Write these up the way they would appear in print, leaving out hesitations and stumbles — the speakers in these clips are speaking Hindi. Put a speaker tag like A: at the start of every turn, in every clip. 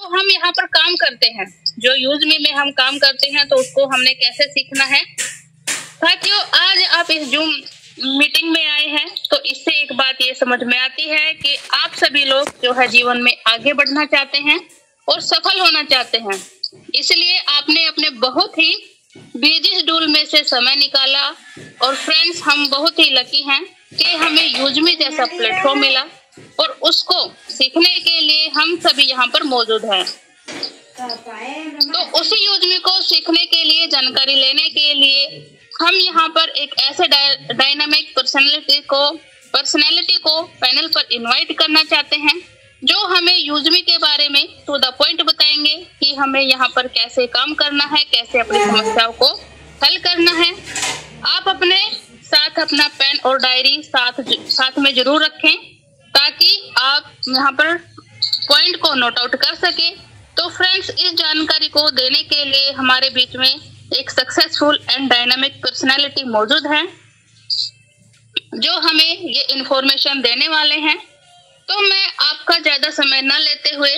A: तो हम यहाँ पर काम करते हैं, जो यूजमी में हम काम करते हैं, तो उसको हमने कैसे सीखना है। साथियों, आज आप इस जूम मीटिंग में आए हैं तो इससे एक बात ये समझ में आती है कि आप सभी लोग जो है जीवन में आगे बढ़ना चाहते हैं और सफल होना चाहते हैं। इसलिए आपने अपने बहुत ही बिजी शेड्यूल में से समय निकाला। और फ्रेंड्स, हम बहुत ही लकी हैं कि हमें यूजमी जैसा प्लेटफॉर्म मिला और उसको सीखने के लिए हम सभी यहाँ पर मौजूद हैं। तो उसी यूजमी को सीखने के लिए, जानकारी लेने के लिए हम यहाँ पर एक ऐसे डायनामिक पर्सनैलिटी को पैनल पर इनवाइट करना चाहते हैं, जो हमें यूजमी के बारे में टू द पॉइंट बताएंगे कि हमें यहाँ पर कैसे काम करना है, कैसे अपनी समस्याओं को हल करना है। आप अपने साथ अपना पेन और डायरी साथ में जरूर रखें, ताकि आप यहाँ पर पॉइंट को नोट आउट कर सके। तो फ्रेंड्स, इस जानकारी को देने के लिए हमारे बीच में एक सक्सेसफुल एंड डायनामिक पर्सनालिटी मौजूद है, जो हमें ये इंफॉर्मेशन देने वाले हैं। तो मैं आपका ज्यादा समय न लेते हुए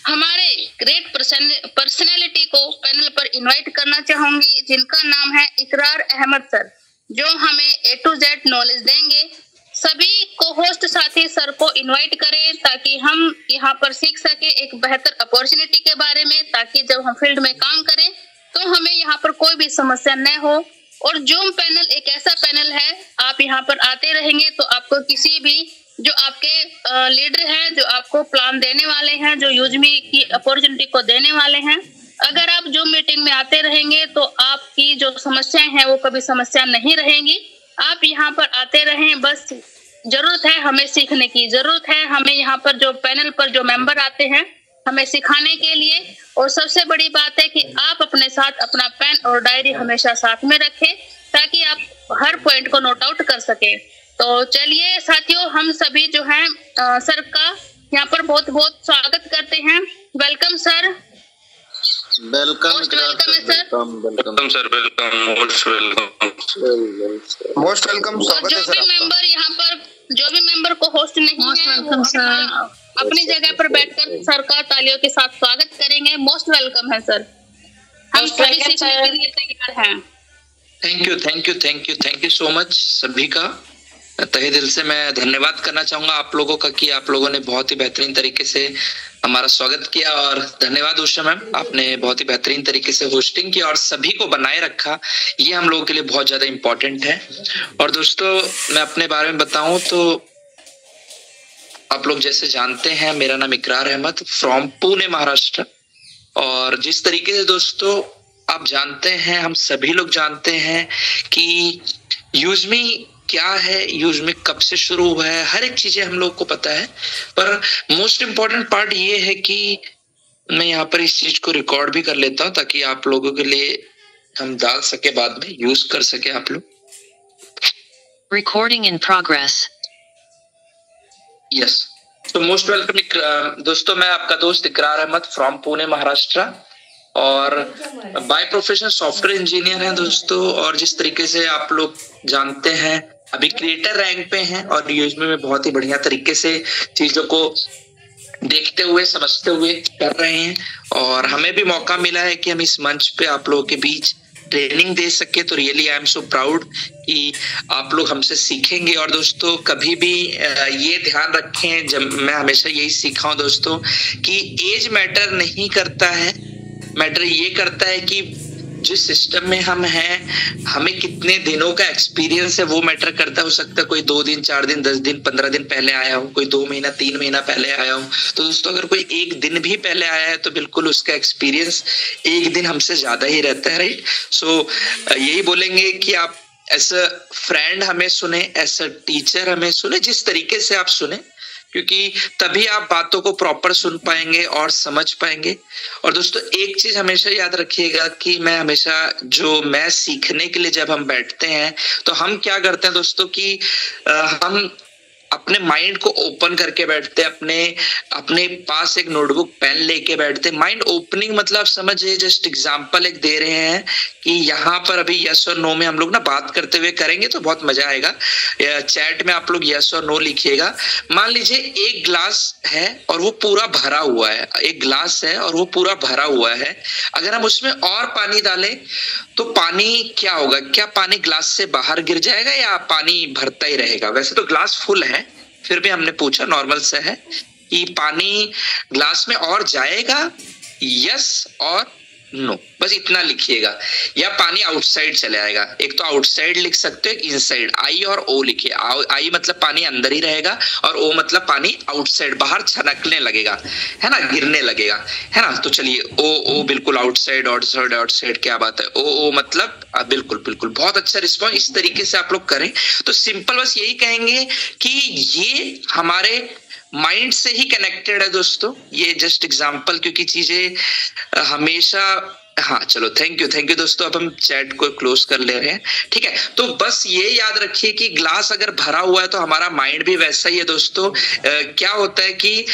A: हमारे ग्रेट पर्सनालिटी को पैनल पर इनवाइट करना चाहूंगी, जिनका नाम है इकरार अहमद सर, जो हमें A to Z नॉलेज देंगे। सभी को होस्ट साथी सर को इनवाइट करें, ताकि हम यहाँ पर सीख सके एक बेहतर अपॉर्चुनिटी के बारे में, ताकि जब हम फील्ड में काम करें तो हमें यहाँ पर कोई भी समस्या न हो। और जूम पैनल एक ऐसा पैनल है, आप यहाँ पर आते रहेंगे तो आपको किसी भी जो आपके लीडर हैं, जो आपको प्लान देने वाले हैं, जो यूजमी की अपॉर्चुनिटी को देने वाले हैं, अगर आप जूम मीटिंग में आते रहेंगे तो आपकी जो समस्याएं हैं वो कभी समस्या नहीं रहेंगी। आप यहाँ पर आते रहें, बस जरूरत है हमें सीखने की, जरूरत है हमें यहाँ पर जो पैनल पर जो मेंबर आते हैं हमें सिखाने के लिए। और सबसे बड़ी बात है कि आप अपने साथ अपना पेन और डायरी हमेशा साथ में रखें, ताकि आप हर पॉइंट को नोट आउट कर सके। तो चलिए साथियों, हम सभी जो हैं सर का यहाँ पर बहुत बहुत स्वागत करते हैं। Welcome sir.
B: Welcome
A: most welcome है sir.
B: Welcome sir, welcome, most welcome, स्वागत है सर।
A: जो भी मेंबर को होस्ट नहीं है, वो अपनी जगह पर बैठकर सर का तालियों के साथ स्वागत करेंगे। मोस्ट वेलकम है सर, हम सभी सीखने के लिए तैयार हैं।
B: Thank you so much. सभी का तहे दिल से मैं धन्यवाद करना चाहूंगा आप लोगों का, कि आप लोगों ने बहुत ही बेहतरीन तरीके से हमारा स्वागत किया। और धन्यवाद उषा मैम, आपने बहुत ही बेहतरीन तरीके से होस्टिंग की और सभी को बनाए रखा। ये हम लोगों के लिए बहुत ज्यादा इम्पोर्टेंट है। और दोस्तों, मैं अपने बारे में बताऊं तो आप लोग जैसे जानते हैं, मेरा नाम इकरार अहमद, फ्रॉम पुणे, महाराष्ट्र। और जिस तरीके से दोस्तों आप जानते हैं, हम सभी लोग जानते हैं कि यूजमी क्या है, यूजमी कब से शुरू हुआ है, हर एक चीजें हम लोग को पता है। पर मोस्ट इम्पोर्टेंट पार्ट ये है कि मैं यहाँ पर इस चीज को रिकॉर्ड भी कर लेता हूँ, ताकि आप लोगों के लिए हम डाल सके, बाद में यूज कर सके आप लोग।
C: Recording in progress.
B: यस, तो मोस्ट वेलकम दोस्तों। मैं आपका दोस्त इकरार अहमद फ्रॉम पुणे, महाराष्ट्र, और बाय प्रोफेशन सॉफ्टवेयर इंजीनियर हैं दोस्तों। और जिस तरीके से आप लोग जानते हैं, अभी क्रिएटर रैंक पे हैं और यूजमी में बहुत ही बढ़िया तरीके से चीजों को देखते हुए, समझते हुए कर रहे हैं। और हमें भी मौका मिला है कि हम इस मंच पे आप लोगों के बीच ट्रेनिंग दे सके। तो really I am so proud कि आप लोग हमसे सीखेंगे। और दोस्तों, कभी भी ये ध्यान रखें, जब मैं हमेशा यही सीखा हूं दोस्तों, कि एज मैटर नहीं करता है, मैटर ये करता है कि जिस सिस्टम में हम हैं, हमें कितने दिनों का एक्सपीरियंस है, वो मैटर करता है। हो सकता है कोई 2 दिन, 4 दिन, 10 दिन, 15 दिन पहले आया हो, कोई 2 महीना, 3 महीना पहले आया हो। तो दोस्तों, अगर कोई 1 दिन भी पहले आया है तो बिल्कुल उसका एक्सपीरियंस 1 दिन हमसे ज्यादा ही रहता है, राइट। सो यही बोलेंगे कि आप एज अ फ्रेंड हमें सुने, एज अ टीचर हमें सुने, जिस तरीके से आप सुने, क्योंकि तभी आप बातों को प्रॉपर सुन पाएंगे और समझ पाएंगे। और दोस्तों, एक चीज हमेशा याद रखिएगा कि मैं सीखने के लिए जब हम बैठते हैं तो हम क्या करते हैं दोस्तों, कि हम अपने माइंड को ओपन करके बैठते, अपने पास एक नोटबुक पेन लेके बैठते। माइंड ओपनिंग मतलब समझिए, जस्ट एग्जांपल एक दे रहे हैं कि यहाँ पर अभी यस और नो में हम लोग ना बात करते हुए करेंगे तो बहुत मजा आएगा। चैट में आप लोग यस और नो लिखिएगा। मान लीजिए एक ग्लास है और वो पूरा भरा हुआ है, एक ग्लास है और वो पूरा भरा हुआ है। अगर हम उसमें और पानी डालें तो पानी क्या होगा? क्या पानी ग्लास से बाहर गिर जाएगा या पानी भरता ही रहेगा? वैसे तो ग्लास फुल है, फिर भी हमने पूछा, नॉर्मल से है कि पानी ग्लास में और जाएगा, यस और नो, बस इतना लिखिएगा। या पानी आउटसाइड चले आएगा। एक तो आउटसाइड लिख सकते हो, एक इनसाइड। आई और ओ लिखिए। आई मतलब पानी अंदर ही रहेगा और ओ मतलब पानी आउटसाइड, बाहर छनकने लगेगा, है ना, गिरने लगेगा, है ना। तो चलिए ओ बिल्कुल आउटसाइड, आउटसाइड, आउटसाइड, क्या बात है। ओ मतलब बिल्कुल बिल्कुल, बहुत अच्छा रिस्पॉन्स। इस तरीके से आप लोग करें तो सिंपल बस यही कहेंगे कि ये हमारे माइंड से ही कनेक्टेड है दोस्तों। ये जस्ट एग्जांपल, क्योंकि चीजें हमेशा, हाँ चलो, थैंक यू दोस्तों। अब हम चैट को क्लोज कर ले रहे हैं, ठीक है। तो बस ये याद रखिए कि ग्लास अगर भरा हुआ है तो हमारा माइंड भी वैसा ही है दोस्तों। क्या होता है कि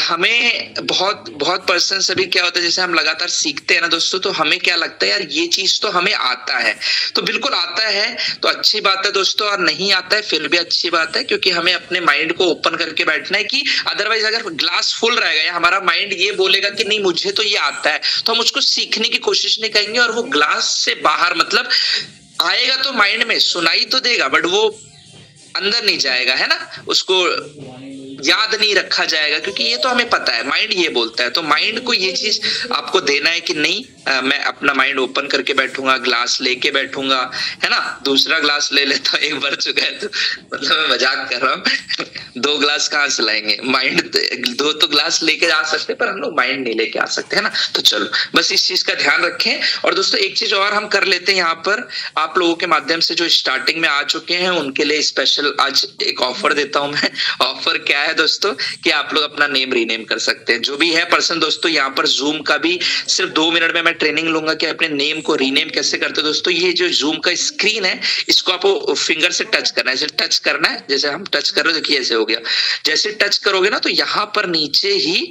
B: हमें बहुत पर्सन से भी क्या होता है, जैसे हम लगातार सीखते हैं ना दोस्तों, तो हमें क्या लगता है यार ये चीज तो हमें आता है। तो बिल्कुल आता है तो अच्छी बात है दोस्तों, और नहीं आता है फिर भी अच्छी बात है, क्योंकि हमें अपने माइंड को ओपन करके बैठना है। कि अदरवाइज अगर ग्लास फुल रहेगा या हमारा माइंड ये बोलेगा कि नहीं मुझे तो ये आता है, तो हम उसको सीखने की कोशिश नहीं करेंगे और वो ग्लास से बाहर, मतलब आएगा तो माइंड में सुनाई तो देगा बट वो अंदर नहीं जाएगा, है ना, उसको याद नहीं रखा जाएगा, क्योंकि ये तो हमें पता है, माइंड ये बोलता है। तो माइंड को ये चीज आपको देना है कि नहीं, मैं अपना माइंड ओपन करके बैठूंगा, ग्लास लेके बैठूंगा, है ना। दूसरा ग्लास ले लेता, एक भर चुका है तो मतलब मैं मजाक कर रहा हूँ। 2 ग्लास कहाँ से लाएंगे? माइंड 2 तो ग्लास लेके आ सकते, पर हम लोग माइंड नहीं लेके आ सकते, है ना। तो चलो बस इस चीज का ध्यान रखें। और दोस्तों एक चीज और हम कर लेते हैं, यहाँ पर आप लोगों के माध्यम से जो स्टार्टिंग में आ चुके हैं उनके लिए स्पेशल आज एक ऑफर देता हूं मैं। ऑफर क्या है दोस्तों, कि आप लोग अपना नेम रीनेम कर सकते हैं। जो भी है पर्सन दोस्तों, यहाँ पर जूम का भी सिर्फ 2 मिनट में मैं ट्रेनिंग लूंगा कि अपने नेम को रीनेम कैसे करते हैं दोस्तों। ये जो जूम का स्क्रीन है, इसको आपको फिंगर से टच करना है, ऐसे टच करना है, जैसे हम टच कर रहे हो, देखिए ऐसे हो गया। जैसे टच करोगे ना तो यहाँ पर नीचे ही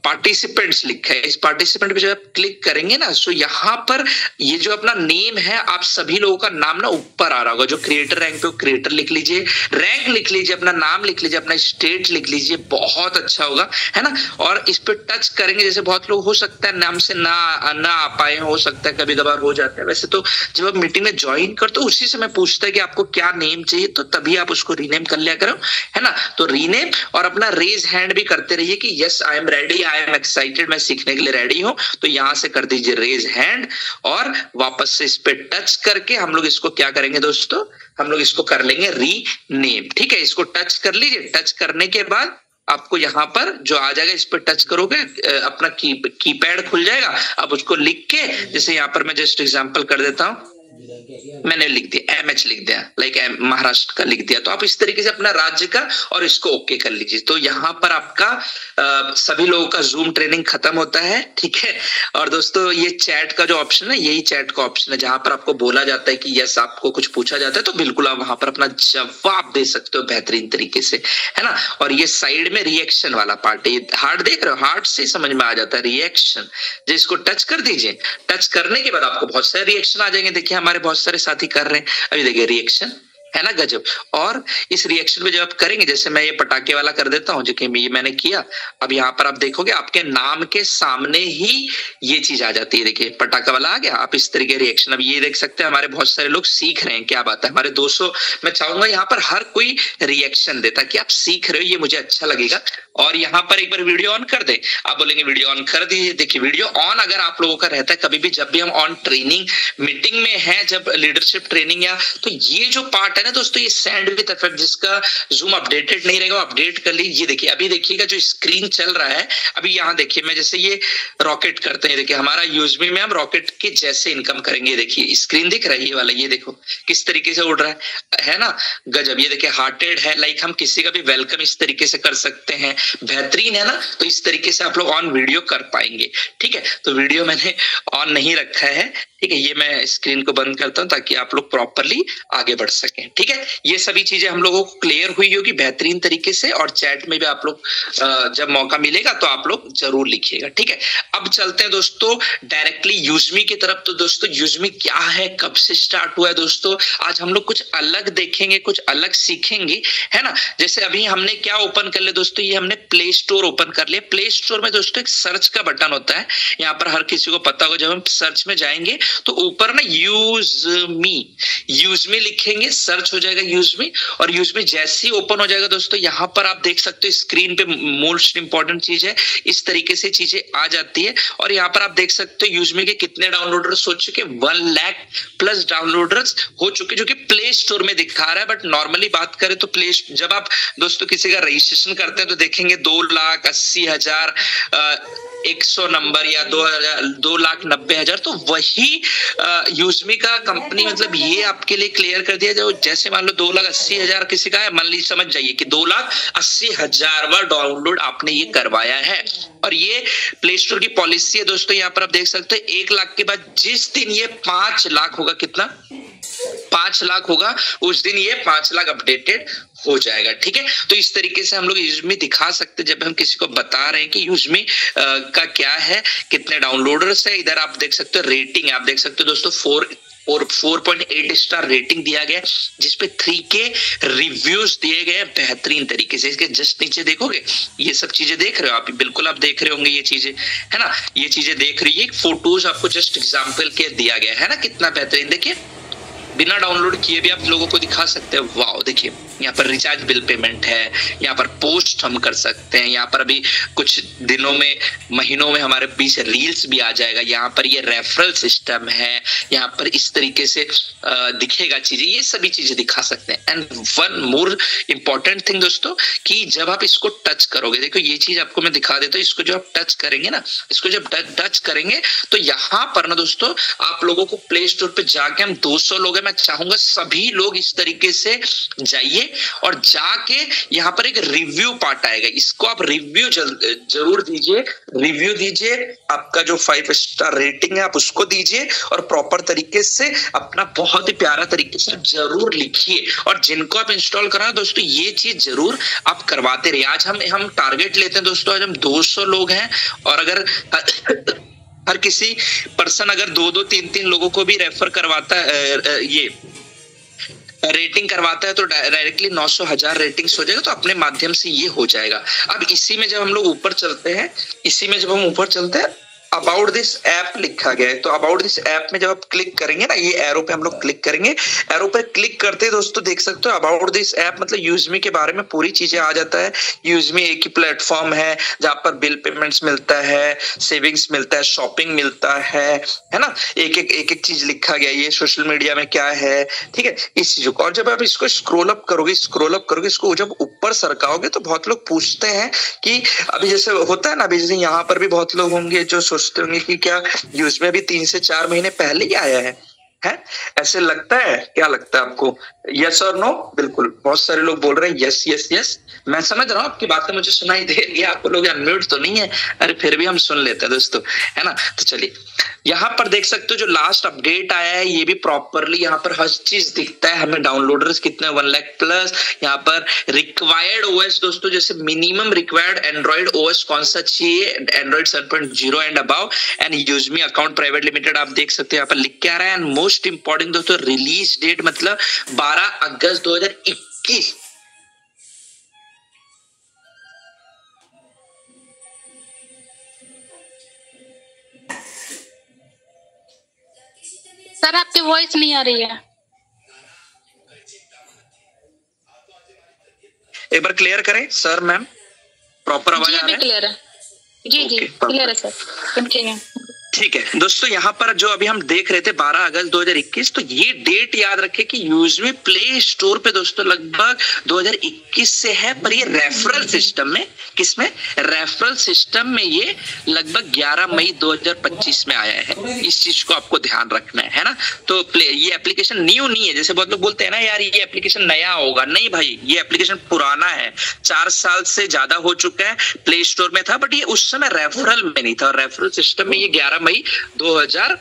B: पार्टिसिपेंट्स लिखा है, इस पार्टिसिपेंट पे जब आप क्लिक करेंगे ना, सो यहाँ पर ये जो अपना नेम है, आप सभी लोगों का नाम ना ऊपर आ रहा होगा। जो क्रिएटर रैंक पे वो क्रिएटर लिख लीजिए, रैंक लिख लीजिए, अपना नाम लिख लीजिए, अपना स्टेट लिख लीजिए, बहुत अच्छा होगा, है ना। और इस पे टच करेंगे, जैसे बहुत लोग हो सकता है नाम से ना आ पाए, हो सकता है कभी कभार हो जाता है। वैसे तो जब आप मीटिंग में ज्वाइन करते हो उसी समय पूछता है कि आपको क्या नेम चाहिए, तो तभी आप उसको रीनेम कर लिया करो, है ना। तो रीनेम और अपना रेज हैंड भी करते रहिए कि yes I am ready, I am excited, मैं सीखने के लिए रेडी हूं। तो यहां से कर दीजिए रेज हैंड और वापस से इस पे टच करके हम लोग इसको क्या करेंगे दोस्तों, हम लोग इसको कर लेंगे रीनेम, ठीक है। इसको टच कर लीजिए। टच करने के बाद आपको यहाँ पर जो आ जाएगा, इस पर टच करोगे, अपना कीपैड खुल जाएगा। अब उसको लिख के, जैसे यहाँ पर मैं जस्ट एग्जांपल कर देता हूँ, मैंने लिख दिया MH लिख दिया, लाइक महाराष्ट्र का लिख दिया। तो आप इस तरीके से अपना राज्य का और इसको ओके कर लीजिए। तो यहाँ पर आपका सभी लोगों का जूम ट्रेनिंग खत्म होता है, ठीक है। और दोस्तों ये चैट का जो ऑप्शन है, यही चैट का ऑप्शन है जहां पर आपको बोला जाता है कि यस आपको कुछ पूछा जाता है, तो बिल्कुल आप वहां पर अपना जवाब दे सकते हो बेहतरीन तरीके से, है ना। और ये साइड में रिएक्शन वाला पार्ट है, हार्ट देख रहे हो, हार्ट से समझ में आ जाता है रिएक्शन। जिसको टच कर दीजिए, टच करने के बाद आपको बहुत सारे रिएक्शन आ जाएंगे। देखिए हमारे बहुत सारे साथी कर रहे हैं, अभी देखिए रिएक्शन, है ना, गजब। और इस रिएक्शन में जब आप करेंगे, जैसे मैं ये पटाखे वाला कर देता हूं, जो कि ये मैंने किया। अब यहाँ पर आप देखोगे आपके नाम के सामने ही ये चीज आ जाती है, देखिए पटाखा वाला आ गया। आप इस तरीके रिएक्शन, अब ये देख सकते हैं हमारे बहुत सारे लोग सीख रहे हैं, क्या बात है। हमारे 200, मैं चाहूंगा यहाँ पर हर कोई रिएक्शन देता कि आप सीख रहे हो, ये मुझे अच्छा लगेगा। और यहाँ पर एक बार वीडियो ऑन कर दे, आप बोलेंगे वीडियो ऑन कर दीजिए। देखिए वीडियो ऑन अगर आप लोगों का रहता है कभी भी, जब भी हम ऑन ट्रेनिंग मीटिंग में है, जब लीडरशिप ट्रेनिंग या, तो ये जो पार्ट है ना दोस्तों, ये सैंड विद इफेक्ट, जिसका जूम अपडेटेड नहीं रहेगा अपडेट कर लीजिए। देखिए अभी देखिएगा जो स्क्रीन चल रहा है, अभी यहाँ देखिए मैं जैसे ये रॉकेट करते हैं, देखिए हमारा यूजमी में हम रॉकेट के जैसे इनकम करेंगे। देखिए स्क्रीन दिख रहा है ये वाला, ये देखो किस तरीके से उड़ रहा है ना, गजब। ये देखिए हार्टेड है, लाइक हम किसी का भी वेलकम इस तरीके से कर सकते हैं, बेहतरीन है ना। तो इस तरीके से आप लोग ऑन वीडियो कर पाएंगे, ठीक है। तो वीडियो मैंने ऑन नहीं रखा है, ठीक है। ये मैं स्क्रीन को बंद करता हूं ताकि आप लोग प्रॉपरली आगे बढ़ सकें। ठीक है, ये सभी चीजें हम लोगों को क्लियर हुई होगी बेहतरीन तरीके से, और चैट में भी आप लोग जब मौका मिलेगा तो आप लोग जरूर लिखिएगा, ठीक है। अब चलते हैं दोस्तों डायरेक्टली यूजमी की तरफ। तो दोस्तों यूजमी क्या है, कब से स्टार्ट हुआ है दोस्तों, आज हम लोग कुछ अलग देखेंगे, कुछ अलग सीखेंगे, है ना। जैसे अभी हमने क्या ओपन कर लिया दोस्तों, ये हमने प्ले स्टोर ओपन कर लिया। प्ले स्टोर में दोस्तों एक सर्च का बटन होता है, यहाँ पर हर किसी को पता होगा, जब हम सर्च में जाएंगे तो ऊपर ना यूजमी लिखेंगे, सर्च हो जाएगा यूजमी, और यूजमी जैसे ही ओपन हो जाएगा दोस्तों, यहाँ पर आप देख सकते हो स्क्रीन पे मोस्ट इंपॉर्टेंट चीज है, इस तरीके से चीजें आ जाती है। और यहाँ पर आप देख सकते हो यूजमी के कितने डाउनलोडर्स हो चुके, 1 लाख प्लस डाउनलोडर्स हो चुके, जो कि प्ले स्टोर में दिखा रहा है। बट नॉर्मली बात करें तो जब आप दोस्तों किसी का रजिस्ट्रेशन करते हैं तो देखेंगे 2,80,000 100 नंबर या 2,90,000, तो वही यूजमी का कंपनी मतलब ये आपके लिए क्लियर कर दिया। जो जैसे मान लो 2,80,000 किसी का है, मान लीजिए समझ जाइए कि 2,80,000वां डाउनलोड आपने ये करवाया है। और ये प्ले स्टोर की पॉलिसी है दोस्तों, यहाँ पर आप देख सकते हैं 1 लाख के बाद जिस दिन ये 5 लाख होगा, कितना 5 लाख होगा, उस दिन ये 5 लाख अपडेटेड हो जाएगा, ठीक है। तो इस तरीके से हम लोग यूजमी दिखा सकते हैं जब हम किसी को बता रहे हैं कि यूजमी का क्या है, कितने डाउनलोडर्स है। इधर आप देख सकते हो रेटिंग, आप देख सकते हो दोस्तों 4.8 स्टार रेटिंग दिया गया, जिसपे 3K रिव्यूज दिए गए बेहतरीन तरीके से। इसके जस्ट नीचे देखोगे, ये सब चीजें देख रहे हो आप, बिल्कुल आप देख रहे होंगे ये चीजें, है ना, ये चीजें देख रही है। फोटोज आपको जस्ट एग्जाम्पल के दिया गया है ना, कितना बेहतरीन, देखिए बिना डाउनलोड किए भी आप लोगों को दिखा सकते हैं। वाओ, देखिए यहाँ पर रिचार्ज बिल पेमेंट है, यहाँ पर पोस्ट हम कर सकते हैं, यहाँ पर अभी कुछ दिनों में महीनों में हमारे बीच रील्स भी आ जाएगा, यहाँ पर ये रेफरल सिस्टम है, यहाँ पर इस तरीके से दिखेगा चीजें, ये सभी चीजें दिखा सकते हैं। And one more important thing दोस्तों, कि जब आप इसको टच करोगे, देखो ये चीज आपको मैं दिखा देता हूँ, इसको जो आप टच करेंगे ना, इसको जब टच करेंगे तो यहाँ पर ना दोस्तों आप लोगों को प्ले स्टोर पे जाके, हम 200 लोग हैं, मैं चाहूंगा सभी लोग इस तरीके से जाइए और जाके यहाँ पर एक रिव्यू पार्ट आएगा, इसको आप रिव्यू जरूर दीजिए, रिव्यू दीजिए, आपका जो 5 स्टार रेटिंग है आप उसको दीजिए, और प्रॉपर तरीके से अपना बहुत ही प्यारा तरीके से जरूर लिखिए। और जिनको आप इंस्टॉल कराना दोस्तों, ये चीज जरूर आप करवाते रहिए। आज हम टारगेट लेते हैं दोस्तों, आज हम 200 लोग हैं, और अगर हर किसी पर्सन अगर 2-2, 3-3 लोगों को भी रेफर करवाता है, ये रेटिंग करवाता है, तो डायरेक्टली 900,000 रेटिंग्स हो जाएगा, तो अपने माध्यम से ये हो जाएगा। अब इसी में जब हम लोग ऊपर चलते हैं, अबाउट दिस ऐप लिखा गया है, तो अबाउट दिस ऐप में जब आप क्लिक करेंगे ना, ये एरो पे हम लोग क्लिक करेंगे, एरो पे क्लिक करते हैं दोस्तों, देख सकते हो अबाउट दिस ऐप मतलब यूजमी के बारे में पूरी चीजें आ जाता है। यूजमी एक ही प्लेटफॉर्म है जहां पर बिल पेमेंट्स मिलता है, सेविंग्स मिलता है, शॉपिंग मिलता है ना, एक एक चीज लिखा गया, ये सोशल मीडिया में क्या है, ठीक है, इस चीजों को। और जब आप इसको स्क्रॉल अप करोगे, इसको जब ऊपर सरकाओगे, तो बहुत लोग पूछते हैं कि अभी जैसे होता है ना, अभी जैसे यहाँ पर भी बहुत लोग होंगे जो सोचते होंगे कि क्या यूजमी अभी 3 से 4 महीने पहले ही आया है, ऐसे लगता है, क्या लगता है आपको, यस और नो? बिल्कुल, बहुत सारे लोग बोल रहे हैं यस यस यस, मैं समझ रहा हूँ आपकी बातें मुझे सुनाई दे रही है, आप लोग अनम्यूट तो नहीं है, अरे फिर भी हम सुन लेते हैं दोस्तों, है ना। तो चलिए यहाँ पर देख सकते हो जो लास्ट अपडेट आया है, ये भी प्रॉपरली यहाँ पर हर चीज दिखता है, हमें डाउनलोडर्स कितने 1 लाख प्लस, यहाँ पर रिक्वायर्ड ओएस दोस्तों, जैसे मिनिमम रिक्वायर्ड एंड्रॉइड ओएस कौन सा चाहिए, एंड्रॉइड 7.0 एंड अबाव, एंड यूजमी अकाउंट प्राइवेट लिमिटेड आप देख सकते हो यहाँ पर लिख के आ रहा है। एंड मोस्ट इंपॉर्टेंट दोस्तों, रिलीज डेट मतलब 12 अगस्त 2021।
A: सर आपकी वॉइस नहीं आ रही है,
B: एक बार क्लियर करें सर, मैम प्रॉपर आवाज आ रहा है?
A: क्लियर है जी जी क्लियर है सर, कंटिन्यू।
B: ठीक है दोस्तों, यहाँ पर जो अभी हम देख रहे थे 12 अगस्त 2021, तो ये डेट याद रखें कि यूजमी प्ले स्टोर पे दोस्तों लगभग 2021 से है, पर ये रेफरल सिस्टम में, किसमें, रेफरल सिस्टम में ये लगभग 11 मई 2025 में आया है, इस चीज को आपको ध्यान रखना है ना। तो ये एप्लीकेशन न्यू नहीं है, जैसे बहुत लोग बोलते हैं ना यार ये एप्लीकेशन नया होगा, नहीं भाई, ये एप्लीकेशन पुराना है, 4 साल से ज्यादा हो चुका है, प्ले स्टोर में था, बट ये उस समय रेफरल में नहीं था, और रेफरल सिस्टम में ये 11 मई 2000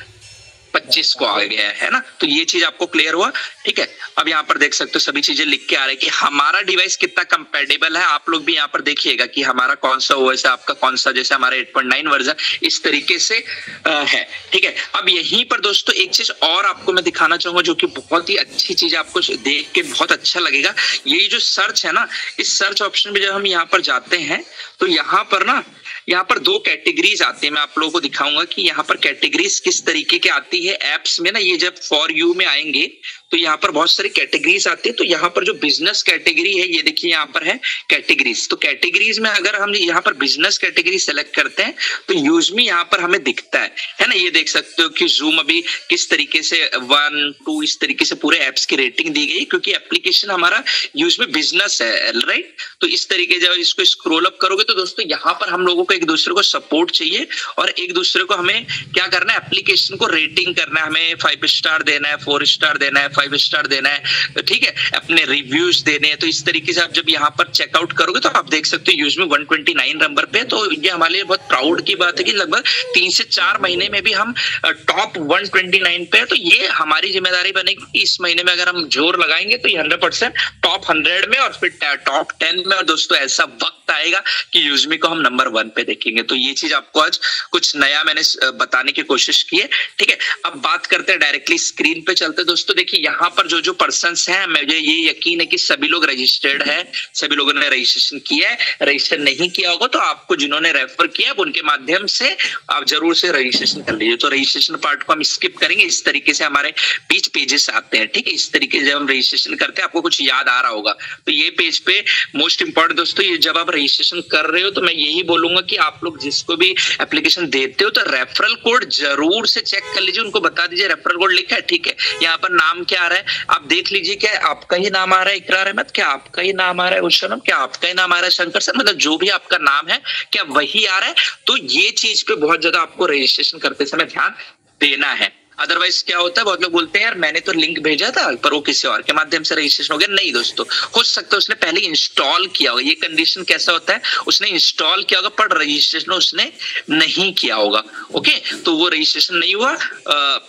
B: 25 को आ गया है ना। तो ये चीज आपको क्लियर हुआ, ठीक है। अब यहाँ पर देख सकते हो सभी चीजें लिख के आ रही है कि हमारा डिवाइस कितना कंपैटिबल है। आप लोग भी यहाँ पर देखिएगा कि हमारा कौन सा ओएस है, आपका कौन सा, जैसे हमारा 8.9 वर्जन इस तरीके से है, ठीक है। अब यहीं पर दोस्तों एक चीज और आपको मैं दिखाना चाहूंगा जो कि बहुत ही अच्छी चीज, आपको देख के बहुत अच्छा लगेगा। यही जो सर्च है ना, इस सर्च ऑप्शन में जब हम यहाँ पर जाते हैं तो यहाँ पर ना, यहाँ पर 2 कैटेगरीज आती है। मैं आप लोगों को दिखाऊंगा कि यहाँ पर कैटेगरीज किस तरीके की आती है एप्स में ना। ये जब फॉर यू में आएंगे तो यहाँ पर बहुत सारी कैटेगरीज आती है। तो यहाँ पर जो बिजनेस कैटेगरी है, ये देखिए यहाँ पर है कैटेगरीज। तो कैटेगरीज में अगर हम यहाँ पर बिजनेस कैटेगरी सेलेक्ट करते हैं तो यूजमी यहाँ पर हमें दिखता है ना। ये देख सकते हो कि जूम अभी किस तरीके से 1, 2 इस तरीके से पूरे एप्स की रेटिंग दी गई, क्योंकि एप्लीकेशन हमारा यूजमी बिजनेस है, राइट। तो इस तरीके जब इसको स्क्रॉल अप करोगे तो दोस्तों यहाँ पर हम लोगों को एक दूसरे को सपोर्ट चाहिए और एक दूसरे को हमें क्या करना है, एप्लीकेशन को रेटिंग करना है। हमें 5 स्टार देना है, 4 स्टार देना है, 5 स्टार देना है, ठीक है, अपने रिव्यूज देने हैं। तो इस तरीके से आप जब यहाँ पर चेकआउट करोगे तो आप देख सकते हो यूजमी 129 नंबर पे। तो ये हमारे लिए बहुत प्राउड की बात है कि लगभग 3 से 4 महीने में भी हम टॉप 129 पे है। तो ये हमारी जिम्मेदारी बनेगी कि इस महीने में अगर हम जोर लगाएंगे तो ये 100% टॉप 100 में और फिर टॉप 10 में। और दोस्तों ऐसा वक्त आएगा कि यूजमी को हम नंबर 1 पे देखेंगे। तो ये चीज आपको आज कुछ नया मैंने बताने की कोशिश की है, ठीक है। अब बात करते हैं, डायरेक्टली स्क्रीन पे चलते हैं। दोस्तों देखिए यहाँ पर जो पर्सन्स हैं, मुझे ये यकीन है कि सभी लोग रजिस्टर्ड है, सभी लोगों ने रजिस्ट्रेशन किया है। रजिस्टर नहीं किया होगा तो आपको जिन्होंने रेफर किया उनके माध्यम से आप जरूर से रजिस्ट्रेशन कर लीजिए। तो रजिस्ट्रेशन पार्ट को हम स्किप करेंगे। इस तरीके से हमारे बीच पेजेस आते हैं, ठीक है। इस तरीके से जब हम रजिस्ट्रेशन करते हैं आपको कुछ याद आ रहा होगा। तो ये पेज पे मोस्ट इंपॉर्टेंट दोस्तों, ये जब आप रजिस्ट्रेशन कर रहे हो तो मैं यही बोलूंगा कि आप लोग जिसको भी एप्लीकेशन देते हो तो रेफरल कोड जरूर से चेक कर लीजिए, उनको बता दीजिए रेफरल कोड लिखा है, ठीक है। यहाँ पर नाम क्या आ रहा है आप देख लीजिए, क्या आपका ही नाम आ रहा है इकरार अहमद, क्या आपका ही नाम आ रहा है उशरम, क्या आपका ही नाम आ रहा है शंकर सर, मतलब जो भी आपका नाम है क्या वही आ रहा है। तो ये चीज पे बहुत ज्यादा आपको रजिस्ट्रेशन करते समय ध्यान देना है। अदरवाइज क्या होता है, बहुत लोग बोलते हैं यार मैंने तो लिंक भेजा था पर वो किसी और के माध्यम से रजिस्ट्रेशन हो गया। नहीं दोस्तों, हो सकता है उसने पहले इंस्टॉल किया होगा। ये कंडीशन कैसा होता है, उसने इंस्टॉल किया होगा पर रजिस्ट्रेशन उसने नहीं किया होगा, ओके। तो वो रजिस्ट्रेशन नहीं हुआ,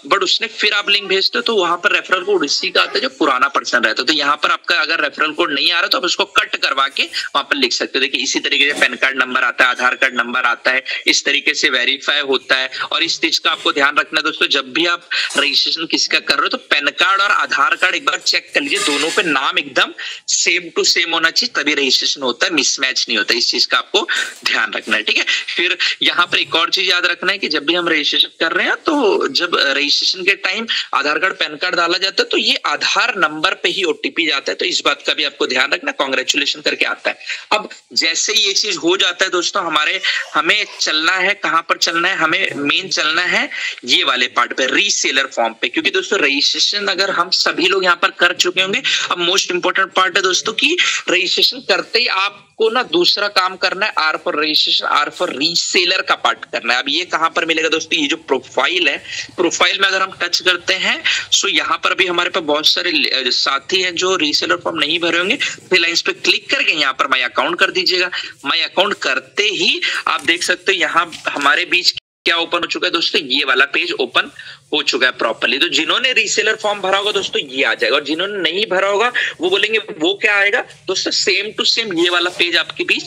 B: बट उसने फिर आप लिंक भेजते हो तो वहां पर रेफरल कोड इसी का आता है जो पुराना पर्सन रहता है। तो यहाँ पर आपका अगर रेफरल कोड नहीं आ रहा तो आप उसको कट करवा के वहां पर लिख सकते हो। देखिए इसी तरीके से पैन कार्ड नंबर आता है, आधार कार्ड नंबर आता है, इस तरीके से वेरीफाई होता है। और इस चीज का आपको ध्यान रखना दोस्तों, जब भी आप रजिस्ट्रेशन किसी का कर रहे हो तो पैन कार्ड और आधार कार्ड एक बार चेक कर लीजिए, दोनों पे नाम एकदम सेम टू सेम होना चाहिए, तभी रजिस्ट्रेशन होता है, मिसमैच नहीं होता। इस चीज का आपको ध्यान रखना है, ठीक है। फिर यहाँ पर एक और चीज याद रखना है कि जब भी हम रजिस्ट्रेशन कर रहे हैं तो जब रजिस्ट्रेशन के टाइम आधार कार्ड पैन कार्ड डाला जाता है तो ये आधार नंबर पे ही ओटीपी जाता है। तो इस बात का भी आपको ध्यान रखना, कांग्रेचुलेशन करके आता है। अब जैसे ये चीज हो जाता है दोस्तों, हमें चलना है, कहां पर चलना है, हमें मेन चलना है ये वाले पार्ट पे, रीसेलर फॉर्म पे। क्योंकि दोस्तों रजिस्ट्रेशन अगर हम सभी लोग यहाँ पर कर चुके होंगे, अब मोस्ट इंपोर्टेंट पार्ट है दोस्तों कि रजिस्ट्रेशन करते ही आपको ना दूसरा काम करना है, R for registration, R for reseller का पार्ट करना है। अब ये कहां पर मिलेगा दोस्तों, ये जो प्रोफाइल है, प्रोफाइल में अगर हम टच करते हैं सो यहाँ पर भी हमारे पास बहुत सारे साथी हैं जो रीसेलर फॉर्म नहीं भरे होंगे। फिर लाइंस पे क्लिक करके यहाँ पर माई अकाउंट कर दीजिएगा। माई अकाउंट करते ही आप देख सकते हो यहाँ हमारे बीच क्या ओपन हो चुका है दोस्तों, ये वाला पेज ओपन हो चुका है प्रॉपर्ली। तो जिन्होंने रीसेलर फॉर्म भरा होगा दोस्तों ये आ जाएगा, और जिन्होंने नहीं भरा होगा वो बोलेंगे वो क्या आएगा दोस्तों, सेम टू सेम ये वाला पेज आपके बीच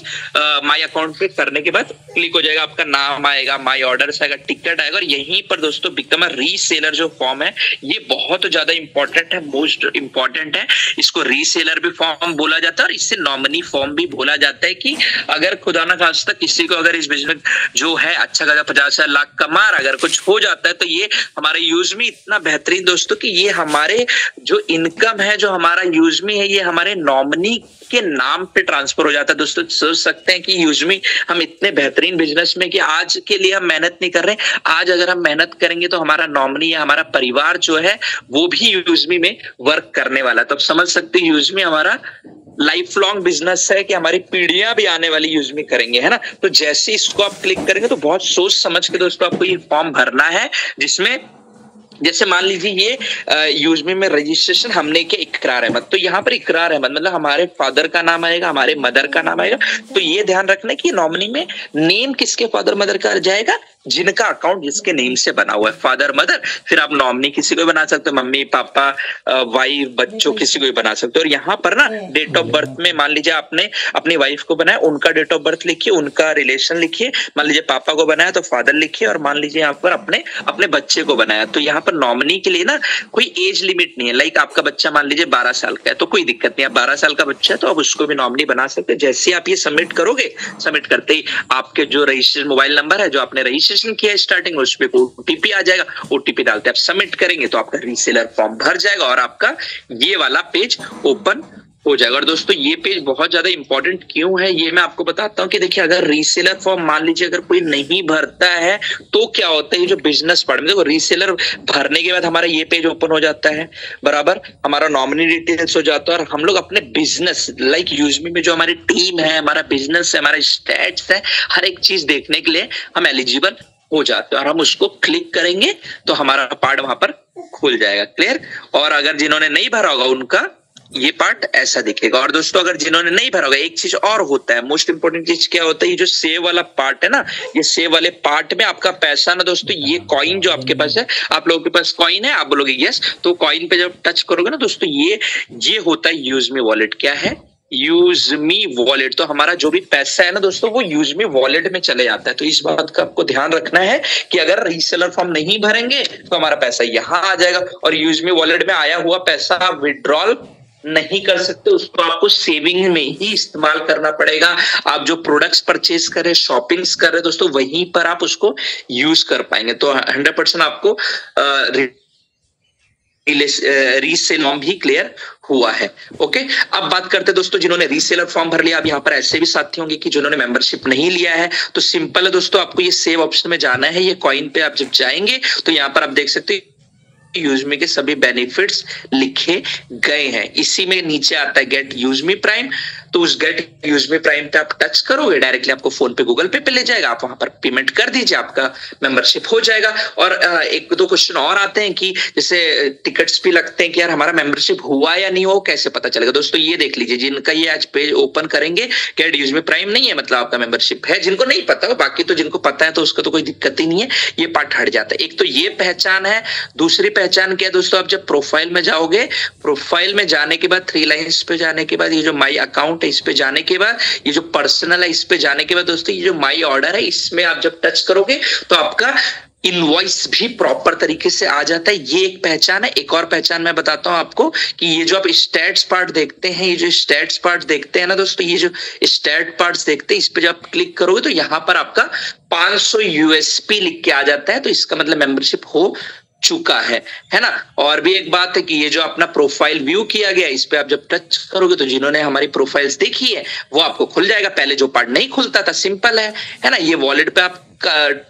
B: माई अकाउंट पे करने के बाद क्लिक हो जाएगा, आपका नाम आएगा, माई ऑर्डर्स आएगा, टिकट आएगा। और यहीं पर दोस्तों बिकम अ रीसेलर जो फॉर्म है ये बहुत ज्यादा इंपॉर्टेंट है, मोस्ट इंपॉर्टेंट है। इसको रीसेलर भी फॉर्म बोला जाता है और इससे नॉमिनी फॉर्म भी बोला जाता है कि अगर खुदा ना खास्ता किसी को अगर इस बिजनेस जो है अच्छा खासा 50 लाख कमा अगर कुछ हो जाता है तो ये हमारे यूजमी इतना बेहतरीन दोस्तों कि ये हमारे जो इनकम है, जो हमारा यूजमी है, ये हमारे नॉमिनी के नाम पे ट्रांसफर हो जाता है। दोस्तों सोच सकते हैं कि यूजमी हम इतने बेहतरीन बिजनेस में कि आज के लिए हम मेहनत नहीं कर रहे, आज अगर हम मेहनत करेंगे तो हमारा नॉमिनी या हमारा परिवार जो है वो भी यूजमी में वर्क करने वाला है। तो आप समझ सकते हैं यूजमी हमारा लाइफ लॉन्ग बिजनेस है कि हमारी पीढ़ियां भी आने वाली यूज में करेंगे, है ना। तो जैसे इसको आप क्लिक करेंगे तो बहुत सोच समझ के दोस्तों आपको ये फॉर्म भरना है, जिसमें जैसे मान लीजिए ये यूजमी में रजिस्ट्रेशन हमने के इकरार अहमद, तो यहाँ पर इकरार अहमद मतलब हमारे फादर का नाम आएगा, हमारे मदर का नाम आएगा। तो ये ध्यान रखना कि नॉमिनी में नेम किसके फादर मदर का जाएगा, जिनका अकाउंट जिसके नेम से बना हुआ है, फादर मदर। फिर आप नॉमिनी किसी को बना सकते हो, मम्मी पापा वाइफ बच्चों किसी को भी बना सकते हो। और यहाँ पर ना डेट ऑफ बर्थ में मान लीजिए आपने अपनी वाइफ को बनाया, उनका डेट ऑफ बर्थ लिखिए, उनका रिलेशन लिखिए। मान लीजिए पापा को बनाया तो फादर लिखिए, और मान लीजिए यहाँ पर अपने बच्चे को बनाया। तो यहाँ पर नॉमिनी के लिए ना कोई एज लिमिट नहीं है। लाइक आपका बच्चा मान लीजिए 12 साल का है तो कोई दिक्कत नहीं है, 12 साल का बच्चा है तो आप उसको भी नॉमिनी बना सकते हैं। जैसे आप ये सबमिट करोगे, सबमिट करते ही आपके जो रजिस्ट्रेशन मोबाइल नंबर है जो आपने रजिस्ट्रेशन किया है स्टार्टिंग, उस पे ओटीपी आ जाएगा। ओटीपी डालते आप सबमिट करेंगे तो आपका रीसेलर फॉर्म भर जाएगा और आपका ये वाला पेज ओपन हो जाएगा। और दोस्तों ये पेज बहुत ज्यादा इंपॉर्टेंट क्यों है ये मैं आपको बताता हूँ कि देखिए अगर रीसेलर फॉर्म मान लीजिए अगर कोई नहीं भरता है तो क्या होता है, जो बिजनेस पार्ट में देखो रीसेलर भरने के बाद हमारा ये पेज ओपन हो जाता है, बराबर हमारा नॉमिनी डिटेल्स हो जाता है और हम लोग अपने बिजनेस लाइक यूजमी में जो हमारी टीम है, हमारा बिजनेस है, हमारा स्टैट्स है, हर एक चीज देखने के लिए हम एलिजिबल हो जाते हैं और हम उसको क्लिक करेंगे तो हमारा पार्ट वहां पर खुल जाएगा। क्लियर। और अगर जिन्होंने नहीं भरा होगा उनका ये पार्ट ऐसा दिखेगा। और दोस्तों अगर जिन्होंने नहीं भरा होगा एक चीज और होता है, मोस्ट इंपोर्टेंट चीज क्या होता है, ये जो सेव वाला पार्ट है ना, ये सेव वाले पार्ट में आपका पैसा ना दोस्तों, ये कॉइन जो आपके पास है, आप लोगों के पास कॉइन है, आप बोलोगे यस, तो कॉइन पे जब टच करोगे ना दोस्तों ये होता है यूजमी वॉलेट। क्या है? यूजमी वॉलेट। तो हमारा जो भी पैसा है ना दोस्तों वो यूजमी वॉलेट में चले जाता है। तो इस बात का आपको ध्यान रखना है कि अगर रीसेलर फॉर्म नहीं भरेंगे तो हमारा पैसा यहाँ आ जाएगा और यूजमी वॉलेट में आया हुआ पैसा आप विड्रॉल नहीं कर सकते, उसको आपको सेविंग में ही इस्तेमाल करना पड़ेगा। आप जो प्रोडक्ट्स परचेज कर रहे, शॉपिंग्स कर रहे दोस्तों, वहीं पर आप उसको यूज कर पाएंगे। तो 100% आपको रीसेल फॉर्म भी क्लियर हुआ है। ओके, अब बात करते हैं दोस्तों जिन्होंने रीसेलर फॉर्म भर लिया। अब यहाँ पर ऐसे भी साथी होंगे कि जिन्होंने मेंबरशिप नहीं लिया है, तो सिंपल है दोस्तों, आपको ये सेव ऑप्शन में जाना है। ये कॉइन पे आप जब जाएंगे तो यहाँ पर आप देख सकते हैं यूजमी के सभी बेनिफिट्स लिखे गए हैं। इसी में नीचे आता है गेट यूजमी प्राइम, तो उस गेट यूजमी प्राइम पे आप टच करोगे, डायरेक्टली आपको फोन पे गूगल पे ले जाएगा, आप वहां पर पेमेंट कर दीजिए, आपका मेंबरशिप हो जाएगा। और एक दो क्वेश्चन और आते हैं कि जैसे टिकट्स भी लगते हैं कि यार हमारा मेंबरशिप हुआ या नहीं हो, कैसे पता चलेगा। दोस्तों ये देख लीजिए, जिनका ये आज पेज ओपन करेंगे गेट यूजमी प्राइम नहीं है मतलब आपका मेंबरशिप है, जिनको नहीं पता हो, बाकी तो जिनको पता है तो उसका तो कोई दिक्कत ही नहीं है, ये पार्ट हट जाता है। एक तो ये पहचान है। दूसरी पहचान क्या है दोस्तों, आप जब प्रोफाइल में जाओगे, प्रोफाइल में जाने के बाद 3 लाइंस पे जाने के बाद ये जो माई अकाउंट है इस पे जाने के बाद, ये जो पर्सनल है इस पे जाने के बाद दोस्तों ये जो माई ऑर्डर है इसमें आप जब टच करोगे तो आपका इनवॉइस भी प्रॉपर तरीके से आ जाता है। ये एक पहचान है। एक और पहचान मैं बताता हूं आपको कि ये जो आप स्टैट्स पार्ट देखते हैं, ये जो स्टैट्स पार्ट देखते हैं ना दोस्तों, ये जो स्टैट पार्ट्स देखते हैं इस पे जब आप क्लिक करोगे तो यहाँ पर आपका 500 यूएसपी लिख के आ जाता है। तो इसका मतलब मेंबरशिप हो चुका है ना। और भी एक बात है कि ये जो अपना प्रोफाइल व्यू किया गया, इस पे आप जब टच करोगे तो जिन्होंने हमारी प्रोफाइल्स देखी है वो आपको खुल जाएगा। पहले जो पार्ट नहीं खुलता था, सिंपल है ना। ये वॉलेट पे आप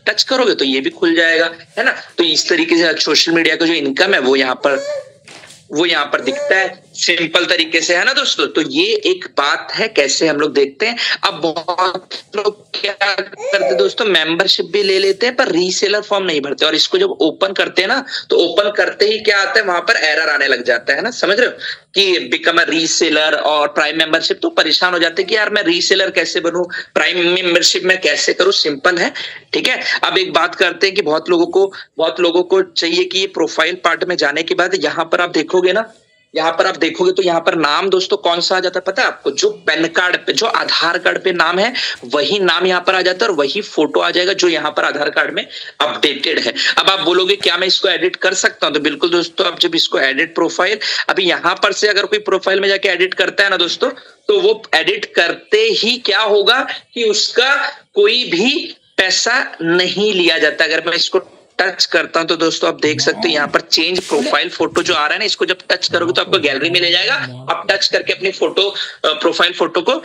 B: टच करोगे तो ये भी खुल जाएगा, है ना। तो इस तरीके से सोशल मीडिया का जो इनकम है वो यहाँ पर दिखता है सिंपल तरीके से, है ना दोस्तों। तो ये एक बात है कैसे हम लोग देखते हैं। अब बहुत लोग क्या करते हैं दोस्तों, मेंबरशिप भी ले लेते हैं पर रीसेलर फॉर्म नहीं भरते, और इसको जब ओपन करते हैं ना तो ओपन करते ही क्या आता है, वहां पर एरर आने लग जाता है ना, समझ रहे हो, कि बिकम अ रीसेलर और प्राइम मेंबरशिप। तो परेशान हो जाते हैं कि यार मैं रीसेलर कैसे बनूं, प्राइम मेंबरशिप में कैसे करूं। सिंपल है, ठीक है। अब एक बात करते हैं कि बहुत लोगों को चाहिए कि ये प्रोफाइल पार्ट में जाने के बाद यहाँ पर आप देखोगे ना, यहाँ पर आप देखोगे तो यहाँ पर नाम दोस्तों कौन सा आ जाता है पता है आपको, जो पैन कार्ड पे, जो आधार कार्ड पे नाम है वही नाम यहाँ पर आ जाता है और वही फोटो आ जाएगा जो यहाँ पर आधार कार्ड में अपडेटेड है। अब आप बोलोगे क्या मैं इसको एडिट कर सकता हूँ, तो बिल्कुल दोस्तों, आप जब इसको एडिट प्रोफाइल, अभी यहाँ पर से अगर कोई प्रोफाइल में जाके एडिट करता है ना दोस्तों, तो वो एडिट करते ही क्या होगा कि उसका कोई भी पैसा नहीं लिया जाता। अगर मैं इसको टच करता हूं तो दोस्तों आप देख सकते हो यहाँ पर चेंज प्रोफाइल फोटो जो आ रहा है ना, इसको जब टच करोगे तो आपको गैलरी में ले जाएगा। आप टच करके अपनी फोटो, प्रोफाइल फोटो को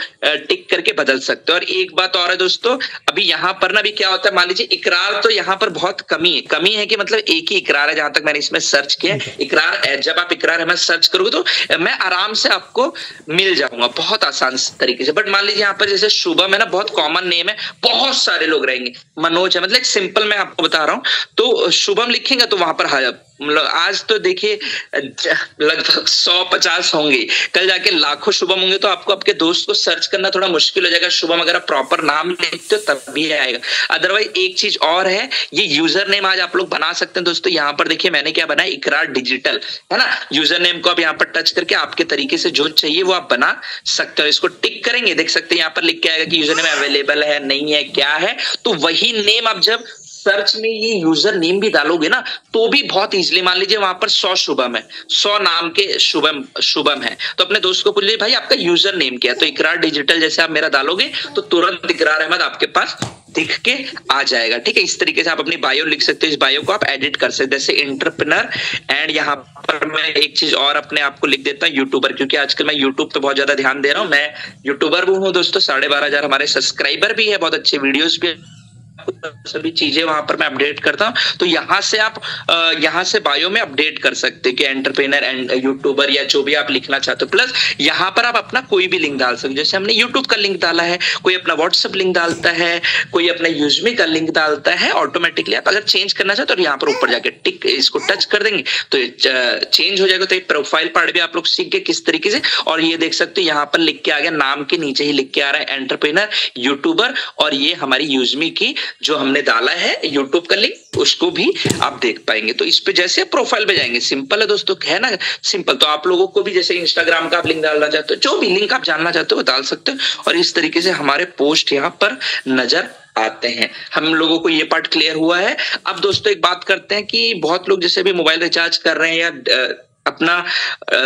B: टिक करके बदल सकते हो। और एक बात और है दोस्तों, अभी यहाँ पर ना भी क्या होता है, मान लीजिए इकरार तो यहाँ पर बहुत कमी है कि मतलब एक ही इकरार है, जहां तक मैंने इसमें सर्च किया इकरार। जब आप इकरार हमें सर्च करोगे तो मैं आराम से आपको मिल जाऊंगा बहुत आसान तरीके से। बट मान लीजिए यहाँ पर जैसे शुभम है ना, बहुत कॉमन नेम है, बहुत सारे लोग रहेंगे, मनोज है, मतलब सिंपल मैं आपको बता रहा हूँ। तो तो शुभम लिखेंगे तो वहां पर मतलब आज तो देखिए लगभग 100-50 होंगे, कल जाके लाखों शुभम होंगे, तो आपको आपके दोस्त को सर्च करना थोड़ा मुश्किल हो जाएगा। शुभम अगर आप प्रॉपर नाम लिखते हो तभी आएगा, अदरवाइज एक चीज और है, ये यूजर नेम आज आप लोग बना सकते हैं दोस्तों। यहाँ पर देखिए मैंने क्या बनाया, इकरार डिजिटल, है ना। यूजर नेम को आप यहाँ पर टच करके आपके तरीके से जो चाहिए वो आप बना सकते हो। इसको टिक करेंगे, देख सकते हैं यहाँ पर लिख के आएगा कि यूजर नेम अवेलेबल है, नहीं है, क्या है। तो वही नेम आप जब सर्च में ये यूजर नेम भी डालोगे ना तो भी बहुत इजीली, मान लीजिए वहां पर 100 शुभम है, 100 नाम के शुभम है, तो अपने दोस्त को पूछ लीजिए भाई आपका यूजर नेम क्या है, तो इकरार डिजिटल जैसे आप मेरा डालोगे तो तुरंत इकरार अहमद आपके पास दिख के आ जाएगा। ठीक है, इस तरीके से आप अपनी बायो लिख सकते हो, इस बायो को आप एडिट कर सकते हैं, जैसे एंटरप्रेन्योर। एंड यहाँ पर मैं एक चीज और अपने आप को लिख देता हूँ, यूट्यूबर, क्योंकि आजकल मैं यूट्यूब पे बहुत ज्यादा ध्यान दे रहा हूँ। मैं यूट्यूबर भी हूँ दोस्तों, 12,500 हमारे सब्सक्राइबर भी है, बहुत अच्छे वीडियोस भी, सभी चीजें वहां पर मैं अपडेट करता हूं। तो यहाँ से आप यहाँ से बायो में अपडेट कर सकते हैं कि एंटरप्रेन्योर एंड यूट्यूबर या जो भी आप लिखना चाहते हो। प्लस यहाँ पर आप अपना कोई भी लिंक डाल सकते हो, जैसे हमने यूट्यूब का लिंक डाला है, कोई अपना व्हाट्सएप लिंक डालता है, कोई अपना यूजमी का लिंक डालता है। ऑटोमेटिकली आप अगर चेंज करना चाहते हो तो यहाँ पर ऊपर जाके टिक इसको टच कर देंगे तो चेंज हो जाएगा। तो प्रोफाइल पार्ट भी आप लोग सीख गए किस तरीके से। और ये देख सकते हो यहाँ पर लिख के आ गया, नाम के नीचे ही लिख के आ रहा है एंटरप्रेन्योर यूट्यूबर, और ये हमारी यूजमी की जो हमने डाला है यूट्यूब का लिंक उसको भी आप देख पाएंगे। तो इस पे जैसे प्रोफाइल पे जाएंगे, सिंपल है दोस्तों, है ना, सिंपल। तो आप लोगों को भी जैसे इंस्टाग्राम का आप लिंक डालना चाहते हो, जो भी लिंक आप जानना चाहते हो डाल सकते हो, और इस तरीके से हमारे पोस्ट यहाँ पर नजर आते हैं। हम लोगों को ये पार्ट क्लियर हुआ है। अब दोस्तों एक बात करते हैं कि बहुत लोग जैसे भी मोबाइल रिचार्ज कर रहे हैं या अपना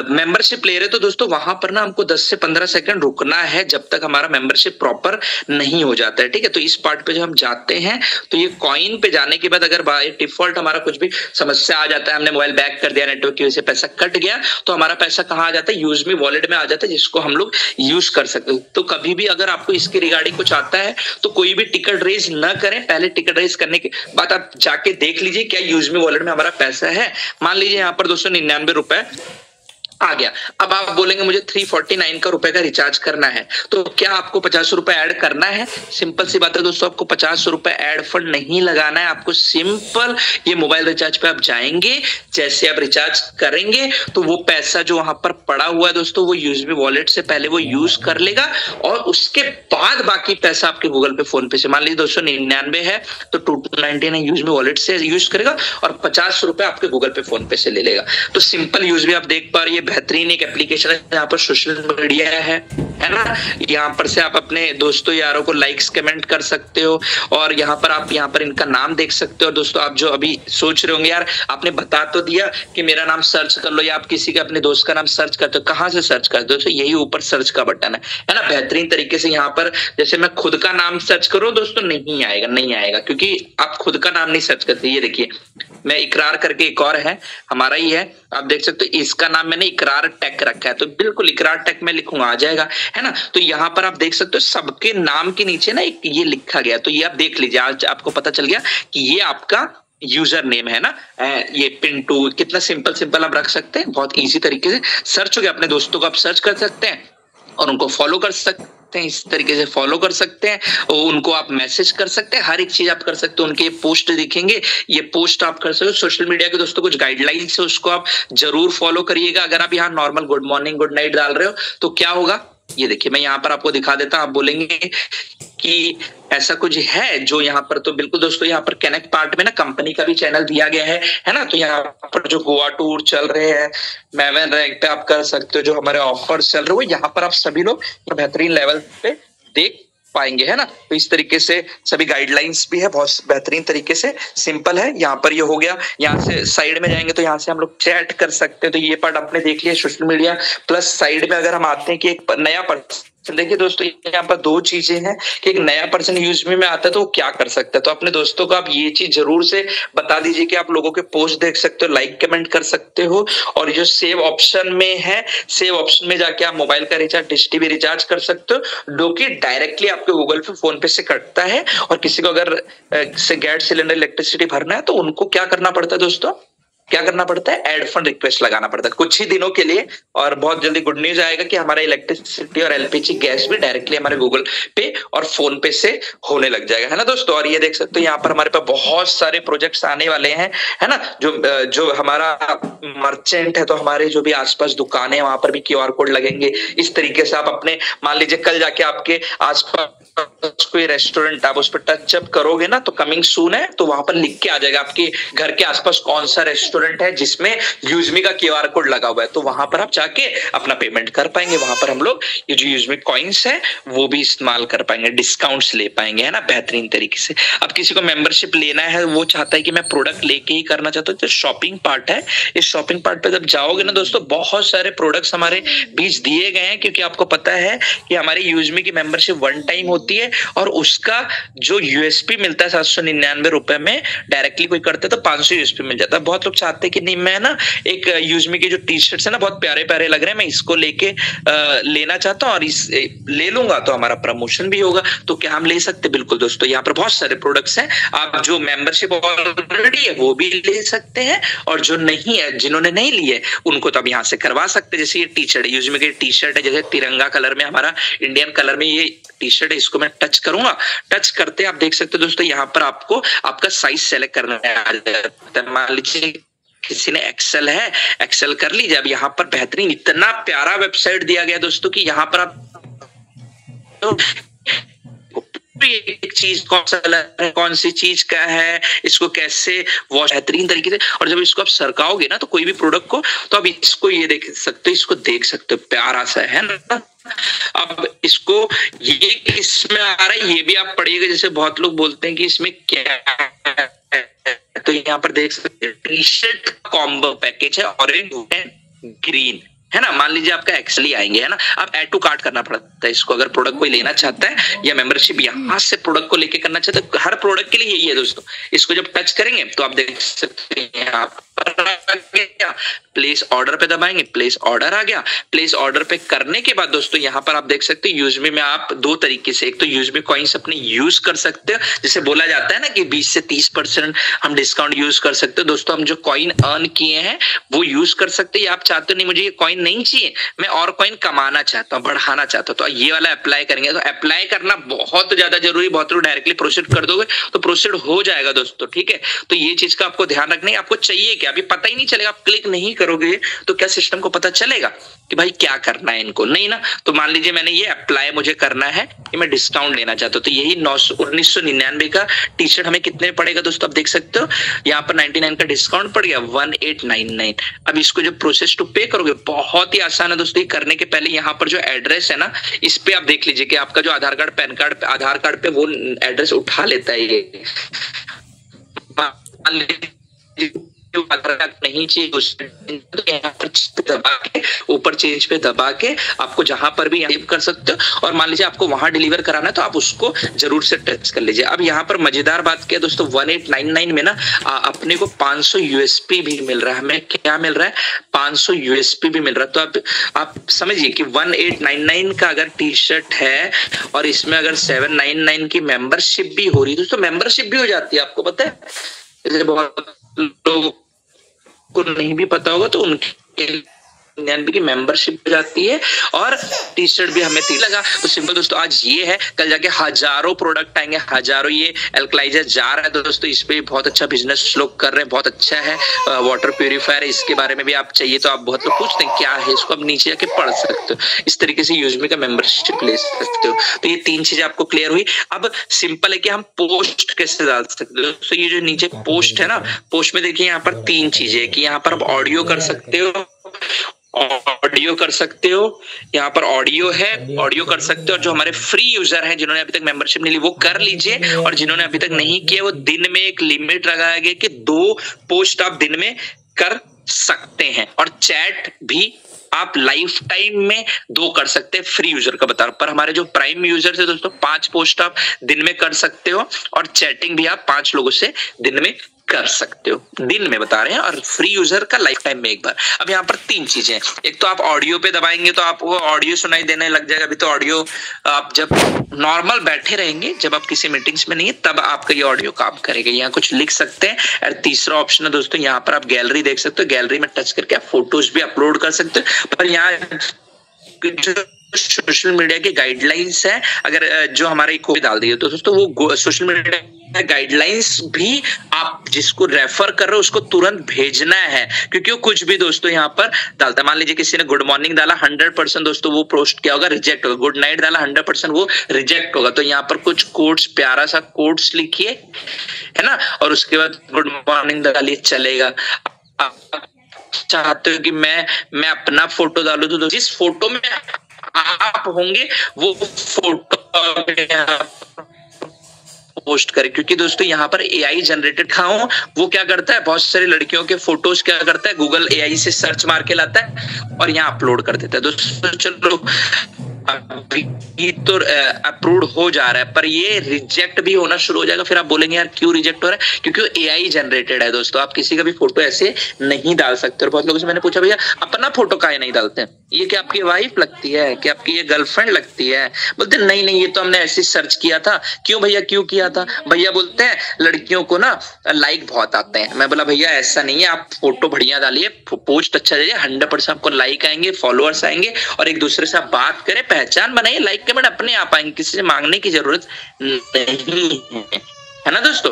B: मेंबरशिप ले रहे, तो दोस्तों वहां पर ना हमको 10 से 15 सेकंड रुकना है जब तक हमारा मेंबरशिप प्रॉपर नहीं हो जाता है। ठीक है, तो इस पार्ट पे जब हम जाते हैं तो ये कॉइन पे जाने के बाद अगर बाय डिफॉल्ट हमारा कुछ भी समस्या आ जाता है, हमने मोबाइल बैक कर दिया, नेटवर्क की वजह से पैसा कट गया, तो हमारा पैसा कहाँ आ जाता है, यूज मी वॉलेट में आ जाता है, जिसको हम लोग यूज कर सकते हैं। तो कभी भी अगर आपको इसके रिगार्डिंग कुछ आता है तो कोई भी टिकट रेज न करें, पहले टिकट रेज करने के बाद आप जाके देख लीजिए क्या यूज मी वॉलेट में हमारा पैसा है। मान लीजिए यहाँ पर दोस्तों 99 रुपए आ गया। अब आप बोलेंगे मुझे 349 का रुपए का रिचार्ज करना है, तो क्या आपको 50 रुपए ऐड करना है? सिंपल सी बात है दोस्तों, आपको 50 रुपए ऐड फंड नहीं लगाना है। आपको सिंपल ये मोबाइल रिचार्ज पे आप जाएंगे, जैसे आप रिचार्ज करेंगे तो वो पैसा जो वहां पर पड़ा हुआ है दोस्तों वो यूजमी वॉलेट से पहले वो यूज कर लेगा, और उसके बाद बाकी पैसा आपके गूगल पे, फोन पे से, मान लीजिए दोस्तों 99 है तो 299 यूजमी वॉलेट से यूज करेगा, और 50 रुपए आपके गूगल पे, फोन पे से ले लेगा। तो सिंपल यूजमी आप देख पा रही है, बेहतरीन एक एप्लीकेशन है। यहाँ पर सोशल मीडिया है ना, यहाँ पर से आप अपने दोस्तों यारों को लाइक्स कमेंट कर सकते हो, और यहाँ पर आप यहाँ पर इनका नाम देख सकते हो। दोस्तों आप जो अभी सोच रहे होंगे यार आपने बता तो दिया कि मेरा नाम सर्च कर लो, या आप किसी का अपने दोस्त का नाम सर्च करते हो, कहाँ से सर्च करते हो? दोस्तों यही ऊपर सर्च का बटन है ना, बेहतरीन तरीके से। यहाँ पर जैसे मैं खुद का नाम सर्च करूँ दोस्तों नहीं आएगा, क्योंकि आप खुद का नाम नहीं सर्च करते। ये देखिए मैं इकरार करके एक और है हमारा ही है, आप देख सकते हो, इसका नाम मैंने इकरार टेक रखा है, तो बिल्कुल इकरार टेक में लिखूंगा आ जाएगा, है ना। तो यहाँ पर आप देख सकते हो सबके नाम के नीचे ना एक ये लिखा गया, तो ये आप देख लीजिए, आज आपको पता चल गया कि ये आपका यूजर नेम है ना। ये पिंटू, कितना सिंपल आप रख सकते हैं, बहुत इजी तरीके से सर्च हो गया। अपने दोस्तों को आप सर्च कर सकते हैं और उनको फॉलो कर सकते हैं, इस तरीके से फॉलो कर सकते हैं, उनको आप मैसेज कर सकते हैं, हर एक चीज आप कर सकते हो। उनके पोस्ट दिखेंगे, ये पोस्ट आप कर सकते हो। सोशल मीडिया के दोस्तों कुछ गाइडलाइंस है, उसको आप जरूर फॉलो करिएगा। अगर आप यहाँ normal good morning good night डाल रहे हो तो क्या होगा, ये देखिए मैं यहाँ पर आपको दिखा देता हूँ। आप बोलेंगे कि ऐसा कुछ है जो यहाँ पर, तो बिल्कुल दोस्तों यहाँ पर कनेक्ट पार्ट में ना कंपनी का भी चैनल दिया गया है ना। तो यहाँ पर जो गोवा टूर चल रहे हैं, मेवन रैंक पे आप कर सकते हो, जो हमारे ऑफर्स चल रहे हो यहाँ पर आप सभी लोग बेहतरीन लेवल पे देख पाएंगे, है ना। तो इस तरीके से सभी गाइडलाइंस भी है, बहुत बेहतरीन तरीके से, सिंपल है। यहाँ पर ये हो गया, यहाँ से साइड में जाएंगे तो यहाँ से हम लोग चैट कर सकते हैं। तो ये पार्ट आपने देख लिया सोशल मीडिया। प्लस साइड में अगर हम आते हैं कि एक नया पर्सन, देखिए दोस्तों यहाँ पर दो चीजें हैं कि एक नया पर्सन यूज में आता है तो वो क्या कर सकता है। तो अपने दोस्तों को आप ये चीज जरूर से बता दीजिए कि आप लोगों के पोस्ट देख सकते हो, लाइक कमेंट कर सकते हो, और जो सेव ऑप्शन में है, सेव ऑप्शन में जाके आप मोबाइल का रिचार्ज, डिश टीवी रिचार्ज कर सकते हो, जो कि डायरेक्टली आपके गूगल पे, फोन पे से कटता है। और किसी को अगर गैस सिलेंडर, इलेक्ट्रिसिटी भरना है तो उनको क्या करना पड़ता है दोस्तों, क्या करना पड़ता है, एड फंड रिक्वेस्ट लगाना पड़ता है कुछ ही दिनों के लिए। और बहुत जल्दी गुड न्यूज आएगा कि हमारा इलेक्ट्रिसिटी और एलपीजी गैस भी डायरेक्टली हमारे गूगल पे और फोन पे से होने लग जाएगा, है ना दोस्तों। और ये देख सकते हो यहाँ पर हमारे पास बहुत सारे प्रोजेक्ट्स आने वाले हैं, है ना। जो हमारा मर्चेंट है, तो हमारे जो भी आसपास दुकानें हैं वहां पर भी क्यूआर कोड लगेंगे। इस तरीके से आप अपने, मान लीजिए कल जाके आपके आसपास कोई रेस्टोरेंट, आप उस पर टच अप करोगे ना, तो कमिंग सून है, तो वहां पर लिख के आ जाएगा आपके घर के आसपास कौन सा रेस्टोरेंट है जिसमें यूजमी का क्यूआर कोड लगा हुआ है। तो वहां पर आप जाके अपना पेमेंट कर पाएंगे। वहां पर हम लोग ये जो यूजमी कॉइन्स है वो भी इस्तेमाल कर पाएंगे, डिस्काउंट्स ले पाएंगे, है ना, बेहतरीन तरीके से। अब किसी को मेंबरशिप लेना है, वो चाहता है कि मैं प्रोडक्ट लेके ही करना चाहता हूँ, तो शॉपिंग पार्ट है। इस शॉपिंग पार्ट पे जब जाओगे ना दोस्तों, बहुत सारे प्रोडक्ट्स हमारे बीच दिए गए हैं, क्योंकि आपको पता है कि हमारी यूजमी की मेंबरशिप वन टाइम होती है और उसका जो यूएसपी मिलता है 799 रुपए में, डायरेक्टली कोई करते तो 500 यूएसपी मिल जाता है। बहुत लोग चाहते हैं कि नहीं, मैं ना एक यूजमी के जो टी शर्ट्स है ना बहुत प्यारे प्यारे लग रहे हैं, मैं इसको लेके लेना चाहता हूँ और इस ले लूंगा तो हमारा प्रमोशन भी होगा। तो क्या हम ले सकते? बिल्कुल दोस्तों, यहाँ पर बहुत सारे प्रोडक्ट्स हैं। आप जो मेंबरशिप ऑलरेडी है वो भी ले सकते हैं, और जो नहीं है, जिन्होंने नहीं ली है, उनको तो अब यहाँ से करवा सकते हैं। जैसे ये टी शर्ट है, यूजमी की टी शर्ट है, जैसे तिरंगा कलर में, हमारा इंडियन कलर में ये टी शर्ट है, इसको मैं टच करूंगा। टच करते आप देख सकते हो दोस्तों, यहाँ पर आपको आपका साइज सेलेक्ट करना है। मान लीजिए किसी ने एक्सेल है, एक्सेल कर लीजिए। अब यहाँ पर बेहतरीन इतना प्यारा वेबसाइट दिया गया दोस्तों कि यहाँ पर आप एक चीज कौन सा कलर है, कौन सी चीज का है, इसको कैसे वॉश बेहतरीन तरीके से। और जब इसको आप सरकाओगे ना, तो कोई भी प्रोडक्ट को, तो अब इसको ये देख सकते हो, इसको देख सकते हो, प्यारा सा है ना। अब इसको ये इसमें आ रहा है, ये भी आप पढ़िएगा। जैसे बहुत लोग बोलते हैं कि इसमें क्या है, तो यहाँ पर देख सकते हैं टी शर्ट कॉम्बो पैकेज है, ऑरेंज एंड ग्रीन, है ना। मान लीजिए आपका एक्सेल ही आएंगे, है ना। आप ऐड टू कार्ट करना पड़ता है इसको, अगर प्रोडक्ट कोई लेना चाहता है या मेंबरशिप यहाँ से प्रोडक्ट को लेके करना चाहता है। हर प्रोडक्ट के लिए यही है दोस्तों। इसको जब टच करेंगे तो आप देख सकते हैं यहाँ पर प्लेस ऑर्डर पे दबाएंगे, प्लेस ऑर्डर आ गया। प्लेस ऑर्डर पे करने के बाद दोस्तों यहाँ पर आप देख सकते हैं यूजमी में आप दो तरीके से, एक तो यूजमी कॉइन्स अपने यूज कर सकते हो, जिसे बोला जाता है ना कि 20 से 30% हम डिस्काउंट यूज कर सकते हो। दोस्तों हम जो कॉइन अर्न किए हैं वो यूज कर सकते हैं। आप चाहते हो नहीं मुझे ये कॉइन नहीं चाहिए, मैं और कॉइन कमाना चाहता हूँ, बढ़ाना चाहता हूँ, तो ये वाला अप्लाई करेंगे। तो अप्लाई करना बहुत ज्यादा जरूरी। बहुत लोग डायरेक्टली प्रोसीड कर दोगे तो प्रोसीड हो जाएगा दोस्तों, ठीक है। तो ये चीज का आपको ध्यान रखना है। आपको चाहिए क्या, अभी पता ही नहीं चलेगा। आप क्लिक नहीं करोगे तो क्या सिस्टम को पता चलेगा कि भाई क्या करना है इनको? नहीं ना। तो मान लीजिए मैंने ये अप्लाई मुझे करना है कि मैं डिस्काउंट लेना चाहता हूँ, तो यही 1999 का टी शर्ट हमें कितने पड़ेगा दोस्तों? आप देख सकते हो यहाँ पर 99 का डिस्काउंट पड़ गया 1899। अब इसको जब प्रोसेस टू पे करोगे, बहुत ही आसान है दोस्तों। करने के पहले यहाँ पर जो एड्रेस है ना, इस पे आप देख लीजिए कि आपका जो आधार कार्ड, पैन कार्ड, आधार कार्ड पे वो एड्रेस उठा लेता है ये। आधार कार्ड नहीं चाहिए तो यहाँ पर दबा के, ऊपर चेंज पे दबा के आपको जहां पर भी सेव कर सकते हो। और मान लीजिए आपको वहां डिलीवर कराना है तो आप उसको जरूर से टच कर लीजिए। अब यहाँ पर मजेदार बात क्या है दोस्तों, 1899 में ना अपने को 500 यूएसपी भी मिल रहा है। हमें क्या मिल रहा है? 500 यूएसपी भी मिल रहा है। तो आप समझिए कि 1899 का अगर टी शर्ट है और इसमें अगर 799 की मेंबरशिप भी हो रही है दोस्तों, मेंबरशिप भी हो जाती है। आपको पता है, जैसे बहुत लोगों को नहीं भी पता होगा तो उनके 99 की मेंबरशिप हो जाती है और टी शर्ट भी हमें लगा। तो सिंपल दोस्तों आज ये है, कल जाके हजारों प्रोडक्ट आएंगे, हजारों। ये एल्कलाइजर जार है दोस्तों, इस पे बहुत अच्छा बिजनेस लोग कर रहे हैं, बहुत अच्छा है। वाटर प्यूरिफायर, इसके बारे में भी आप चाहिए तो आप बहुत लोग पूछते हैं क्या है, इसको आप नीचे जाके पढ़ सकते हो। इस तरीके से यूजमी का मेंबरशिप ले सकते हो। तो ये 3 चीजें आपको क्लियर हुई। अब सिंपल है कि हम पोस्ट कैसे डाल सकते हो। तो ये जो नीचे पोस्ट है ना, पोस्ट में देखिए यहाँ पर 3 चीजें कि यहाँ पर आप ऑडियो कर सकते हो, ऑडियो कर सकते हो, यहाँ पर ऑडियो है, ऑडियो कर सकते हो। और जो हमारे फ्री यूजर हैं जिन्होंने अभी तक मेंबरशिप नहीं ली वो कर लीजिए, और जिन्होंने अभी तक नहीं किया वो दिन में एक लिमिट लगाया गया कि 2 पोस्ट आप दिन में कर सकते हैं। और चैट भी आप लाइफ टाइम में 2 कर सकते हैं, फ्री यूजर का बता रहा हूं। पर हमारे जो प्राइम यूजर है दोस्तों 5 पोस्ट आप दिन में कर सकते हो, और चैटिंग भी आप 5 लोगों से दिन में कर सकते हो, दिन में बता रहे हैं, और फ्री यूजर का लाइफ टाइम में एक बार। अब यहाँ पर 3 चीजें, एक तो आप ऑडियो पे दबाएंगे तो आपको ऑडियो सुनाई देने लग जाएगा। अभी तो ऑडियो आप जब नॉर्मल बैठे रहेंगे, जब आप किसी मीटिंग्स में नहीं है, तब आपका ये ऑडियो काम करेगा। यहाँ कुछ लिख सकते हैं। और तीसरा ऑप्शन है दोस्तों, यहाँ पर आप गैलरी देख सकते हो, गैलरी में टच करके आप फोटोज भी अपलोड कर सकते हो। पर यहाँ सोशल मीडिया की गाइडलाइंस है, अगर जो हमारे कोई डाल दी है तो दोस्तों वो सोशल मीडिया गाइडलाइंस भी आप जिसको रेफर कर रहे हो उसको तुरंत भेजना है, क्योंकि वो कुछ भी दोस्तों यहाँ पर डालता है। मान लीजिए किसी ने गुड मॉर्निंग डाला, 100% दोस्तों वो पोस्ट क्या होगा, रिजेक्ट होगा। गुड नाइट डाला, 100% वो रिजेक्ट होगा। तो यहाँ पर कुछ कोट्स, प्यारा सा कोट्स लिखिए, है ना, और उसके बाद गुड मॉर्निंग डालिए, चलेगा। चाहते हो कि मैं अपना फोटो डालू, तो जिस फोटो में आप होंगे वो फोटो पोस्ट करें, क्योंकि दोस्तों यहाँ पर एआई जनरेटेड खाओ, वो क्या करता है, बहुत सारी लड़कियों के फोटोज क्या करता है, गूगल एआई से सर्च मार के लाता है और यहाँ अपलोड कर देता है। दोस्तों चलो अभी तो अप्रूव्ड हो जा रहा है, पर ये रिजेक्ट भी होना शुरू हो जाएगा। फिर आप बोलेंगे यार क्यों रिजेक्ट हो रहा है, क्योंकि वो एआई जनरेटेड है दोस्तों। आप किसी का भी फोटो ऐसे नहीं डाल सकते। और बहुत लोगों से मैंने पूछा भैया अपना फोटो काहे नहीं डालते हैं, ये क्या आपकी वाइफ लगती है, क्या आपकी ये गर्लफ्रेंड लगती है? बोलते नहीं नहीं, ये तो हमने ऐसे सर्च किया था। क्यों भैया, क्यों किया था? भैया बोलते हैं लड़कियों को ना लाइक बहुत आते हैं। मैं बोला भैया ऐसा नहीं है, आप फोटो बढ़िया डालिए, पोस्ट अच्छा दीजिए, 100% आपको लाइक आएंगे, फॉलोअर्स आएंगे, और एक दूसरे से आप बात करें, पहचान बनाइए, लाइक कमेंट अपने आप आएंगे, किसी से मांगने की जरूरत नहीं है ना दोस्तों,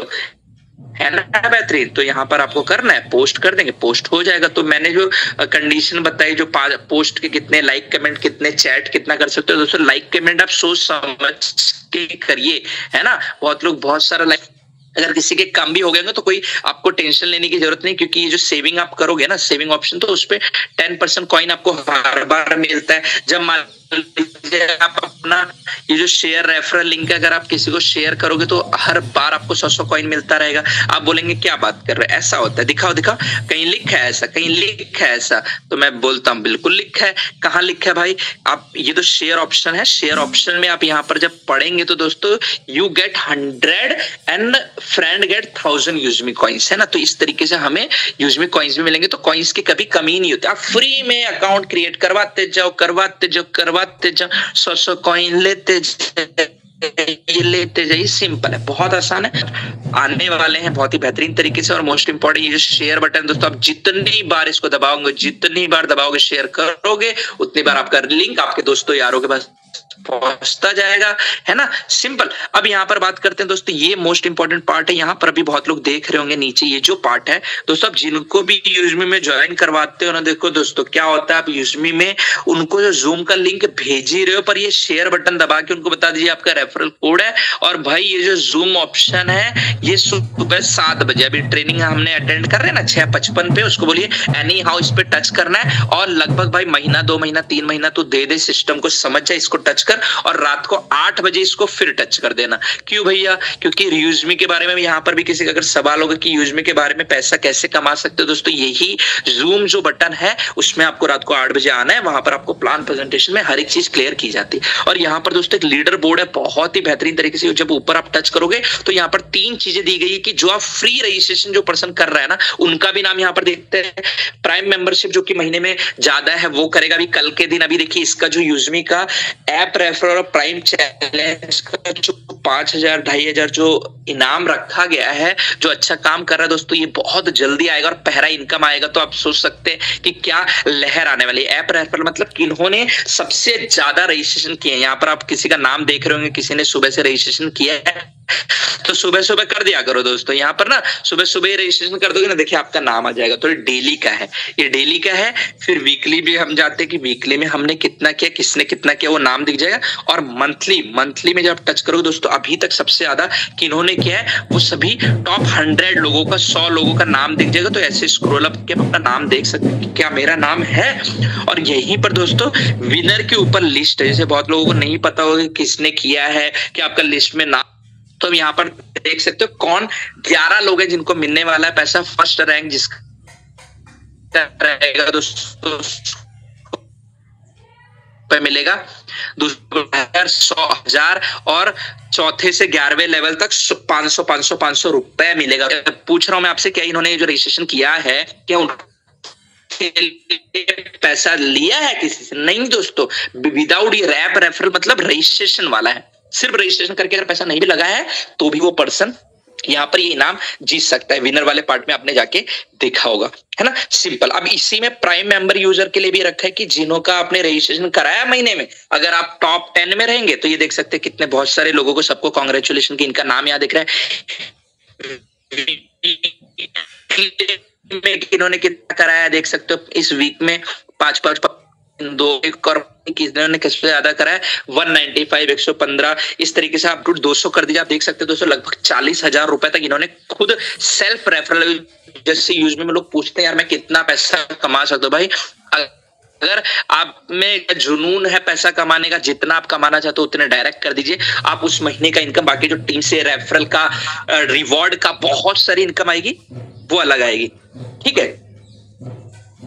B: है ना बेहतरीन। तो यहाँ पर आपको करना है, पोस्ट कर देंगे, पोस्ट हो जाएगा। तो मैंने जो कंडीशन बताई, जो पोस्ट के कितने लाइक कमेंट, कितने चैट, कितना कर सकते हो दोस्तों, लाइक कमेंट आप सोच समझ के करिए, है ना। बहुत लोग बहुत सारा लाइक, अगर किसी के कम भी हो गए तो कोई आपको टेंशन लेने की जरूरत नहीं, क्योंकि ये जो सेविंग आप करोगे ना, सेविंग ऑप्शन, तो उस पर 10% कॉइन आपको हर बार मिलता है। जब मान लीजिए आप अपना ये जो शेयर रेफरल लिंक है, अगर आप किसी को शेयर करोगे तो हर बार आपको 100 कॉइन मिलता रहेगा। आप बोलेंगे क्या बात कर रहे हैं, ऐसा होता है, दिखाओ दिखाओ, कहीं लिखा है ऐसा, कहीं लिखा है ऐसा? तो मैं बोलता हूँ बिल्कुल लिखा है। कहाँ लिखा है भाई? आप ये तो शेयर ऑप्शन है, शेयर ऑप्शन में आप यहाँ पर जब पढ़ेंगे तो दोस्तों you get 100 and friend get 1000 यूजमी कॉइन्स, है ना। तो इस तरीके से हमें यूजमी कॉइन्स भी मिलेंगे। तो कॉइन्स की कभी कमी नहीं होती, आप फ्री में अकाउंट क्रिएट करवाते जाओ, करवाते जाओ, करवाते जाओ, 100 कॉइन लेते जाइए। सिंपल है, बहुत आसान है, आने वाले हैं बहुत ही बेहतरीन तरीके से। और मोस्ट इंपॉर्टेंट ये जो शेयर बटन दोस्तों, आप जितनी बार इसको दबाओगे, जितनी बार दबाओगे, शेयर करोगे, उतनी बार आपका लिंक आपके दोस्तों यारों के पास पहुंचता जाएगा, है ना। सिंपल। अब यहाँ पर बात करते हैं दोस्तों, ये मोस्ट इंपॉर्टेंट पार्ट है। यहाँ पर अभी बहुत लोग देख रहे होंगे नीचे ये जो पार्ट है दोस्तों, आप जिनको भी यूजमी में ज्वाइन करवाते हो ना, देखो दोस्तों क्या होता है, आप यूजमी में उनको जो जूम का लिंक भेज ही रहे हो, पर ये शेयर बटन दबा के उनको बता दीजिए आपका रेफरल कोड है। और भाई ये जो जूम ऑप्शन है, ये सुबह 7 बजे, अभी ट्रेनिंग हमने अटेंड कर रहे हैं ना 6:55 पे, उसको बोलिए एनी हाउ इस पे टच करना है, और लगभग भाई महीना, 2 महीना, 3 महीना तो दे सिस्टम को समझ जाए, इसको टच कर, और रात को 8 बजे इसको फिर टच कर देना। क्यों भैया? क्योंकि यूजमी के बारे में यहाँ पर भी किसी का अगर सवाल होगा कि यूजमी के बारे में पैसा कैसे कमा सकते हो दोस्तों, यही जूम जो बटन है उसमें आपको रात को 8 बजे आना है। वहां पर आपको प्लान प्रेजेंटेशन में हर एक चीज क्लियर की जाती है। और यहाँ पर दोस्तों एक लीडर बोर्ड है, बहुत ही बेहतरीन तरीके से। जब ऊपर आप टच करोगे तो यहाँ पर 3 चीजें दी गई है कि जो आप फ्री रजिस्ट्रेशन जो पर्सन कर रहा है ना, उनका भी नाम यहाँ पर देखते हैं। प्राइम मेंबरशिप जो कि महीने में ज्यादा है वो करेगा अभी कल के दिन। अभी देखिए इसका जो यूजमी का ऐप रेफरल और प्राइम चैलेंज का जो 5000, 2500 जो इनाम रखा गया है, जो अच्छा काम कर रहा है दोस्तों, ये बहुत जल्दी आएगा और पहला इनकम आएगा। तो आप सोच सकते हैं कि क्या लहर आने वाली है। ऐप रेफरल मतलब किन्होंने सबसे ज्यादा रजिस्ट्रेशन किए हैं। यहाँ पर आप किसी का नाम देख रहे होंगे, किसी ने सुबह से रजिस्ट्रेशन किया है, तो सुबह सुबह कर दिया करो दोस्तों। यहाँ पर ना सुबह सुबह रजिस्ट्रेशन कर दोगे ना, देखिए आपका नाम आ जाएगा। तो ये डेली का है, ये डेली का है। फिर वीकली भी हम जाते हैं कि वीकली में हमने कितना किया, किसने कितना किया, वो नाम दिख जाएगा। और मंथली में जब टच करोगे दोस्तों, अभी तक सबसे ज्यादा किन्होंने किया है वो सभी टॉप 100 लोगों का, 100 लोगों का नाम दिख जाएगा। तो ऐसे स्क्रॉल अप के अपना नाम देख सकते हैं कि क्या मेरा नाम है। और यहीं पर दोस्तों विनर के ऊपर लिस्ट है। जैसे बहुत लोगों को नहीं पता होगा किसने किया है, कि आपका लिस्ट में नाम, तो हम यहाँ पर देख सकते हो कौन 11 लोग हैं जिनको मिलने वाला है पैसा। फर्स्ट रैंक जिसका रहेगा दोस्तों रुपए मिलेगा, दूसरे को 100,000 और चौथे से 11वें लेवल तक 500 रुपए मिलेगा। पूछ रहा हूं मैं आपसे, क्या इन्होंने जो रजिस्ट्रेशन किया है क्या पैसा लिया है किसी से? नहीं दोस्तों, विदाउट ये रैप रेफरल मतलब रजिस्ट्रेशन वाला है। सिर्फ रजिस्ट्रेशन करके अगर पैसा नहीं भी लगा है तो भी वो पर्सन यहाँ पर ये इनाम जीत सकता है। विनर वाले पार्ट में आपने जाके देखा होगा, है ना, सिंपल। अब इसी में प्राइम मेंबर यूजर के लिए भी रखा है कि जिन्हों का आपने रजिस्ट्रेशन कराया महीने में, अगर आप टॉप 10 में रहेंगे तो ये देख सकते हैं कितने बहुत सारे लोगों को, सबको कॉन्ग्रेचुलेशन की इनका नाम यहाँ दिख रहा है। इन्होंने कितना कराया देख सकते हो इस वीक में, 5 2 1 और किसने किससे ज्यादा करा है 195 115 इस तरीके से आप 200 कर दीजिए। आप देख सकते हो दोस्तों लगभग 40,000 रुपए तक इन्होंने खुद सेल्फ रेफरल, जैसे यूज में लोग पूछते हैं यार मैं कितना पैसा कमा सकता हूँ, भाई अगर आप में जुनून है पैसा कमाने का, जितना आप कमाना चाहते हो उतने डायरेक्ट कर दीजिए। आप उस महीने का इनकम, बाकी जो टीम से रेफरल का रिवॉर्ड का बहुत सारी इनकम आएगी वो अलग आएगी, ठीक है।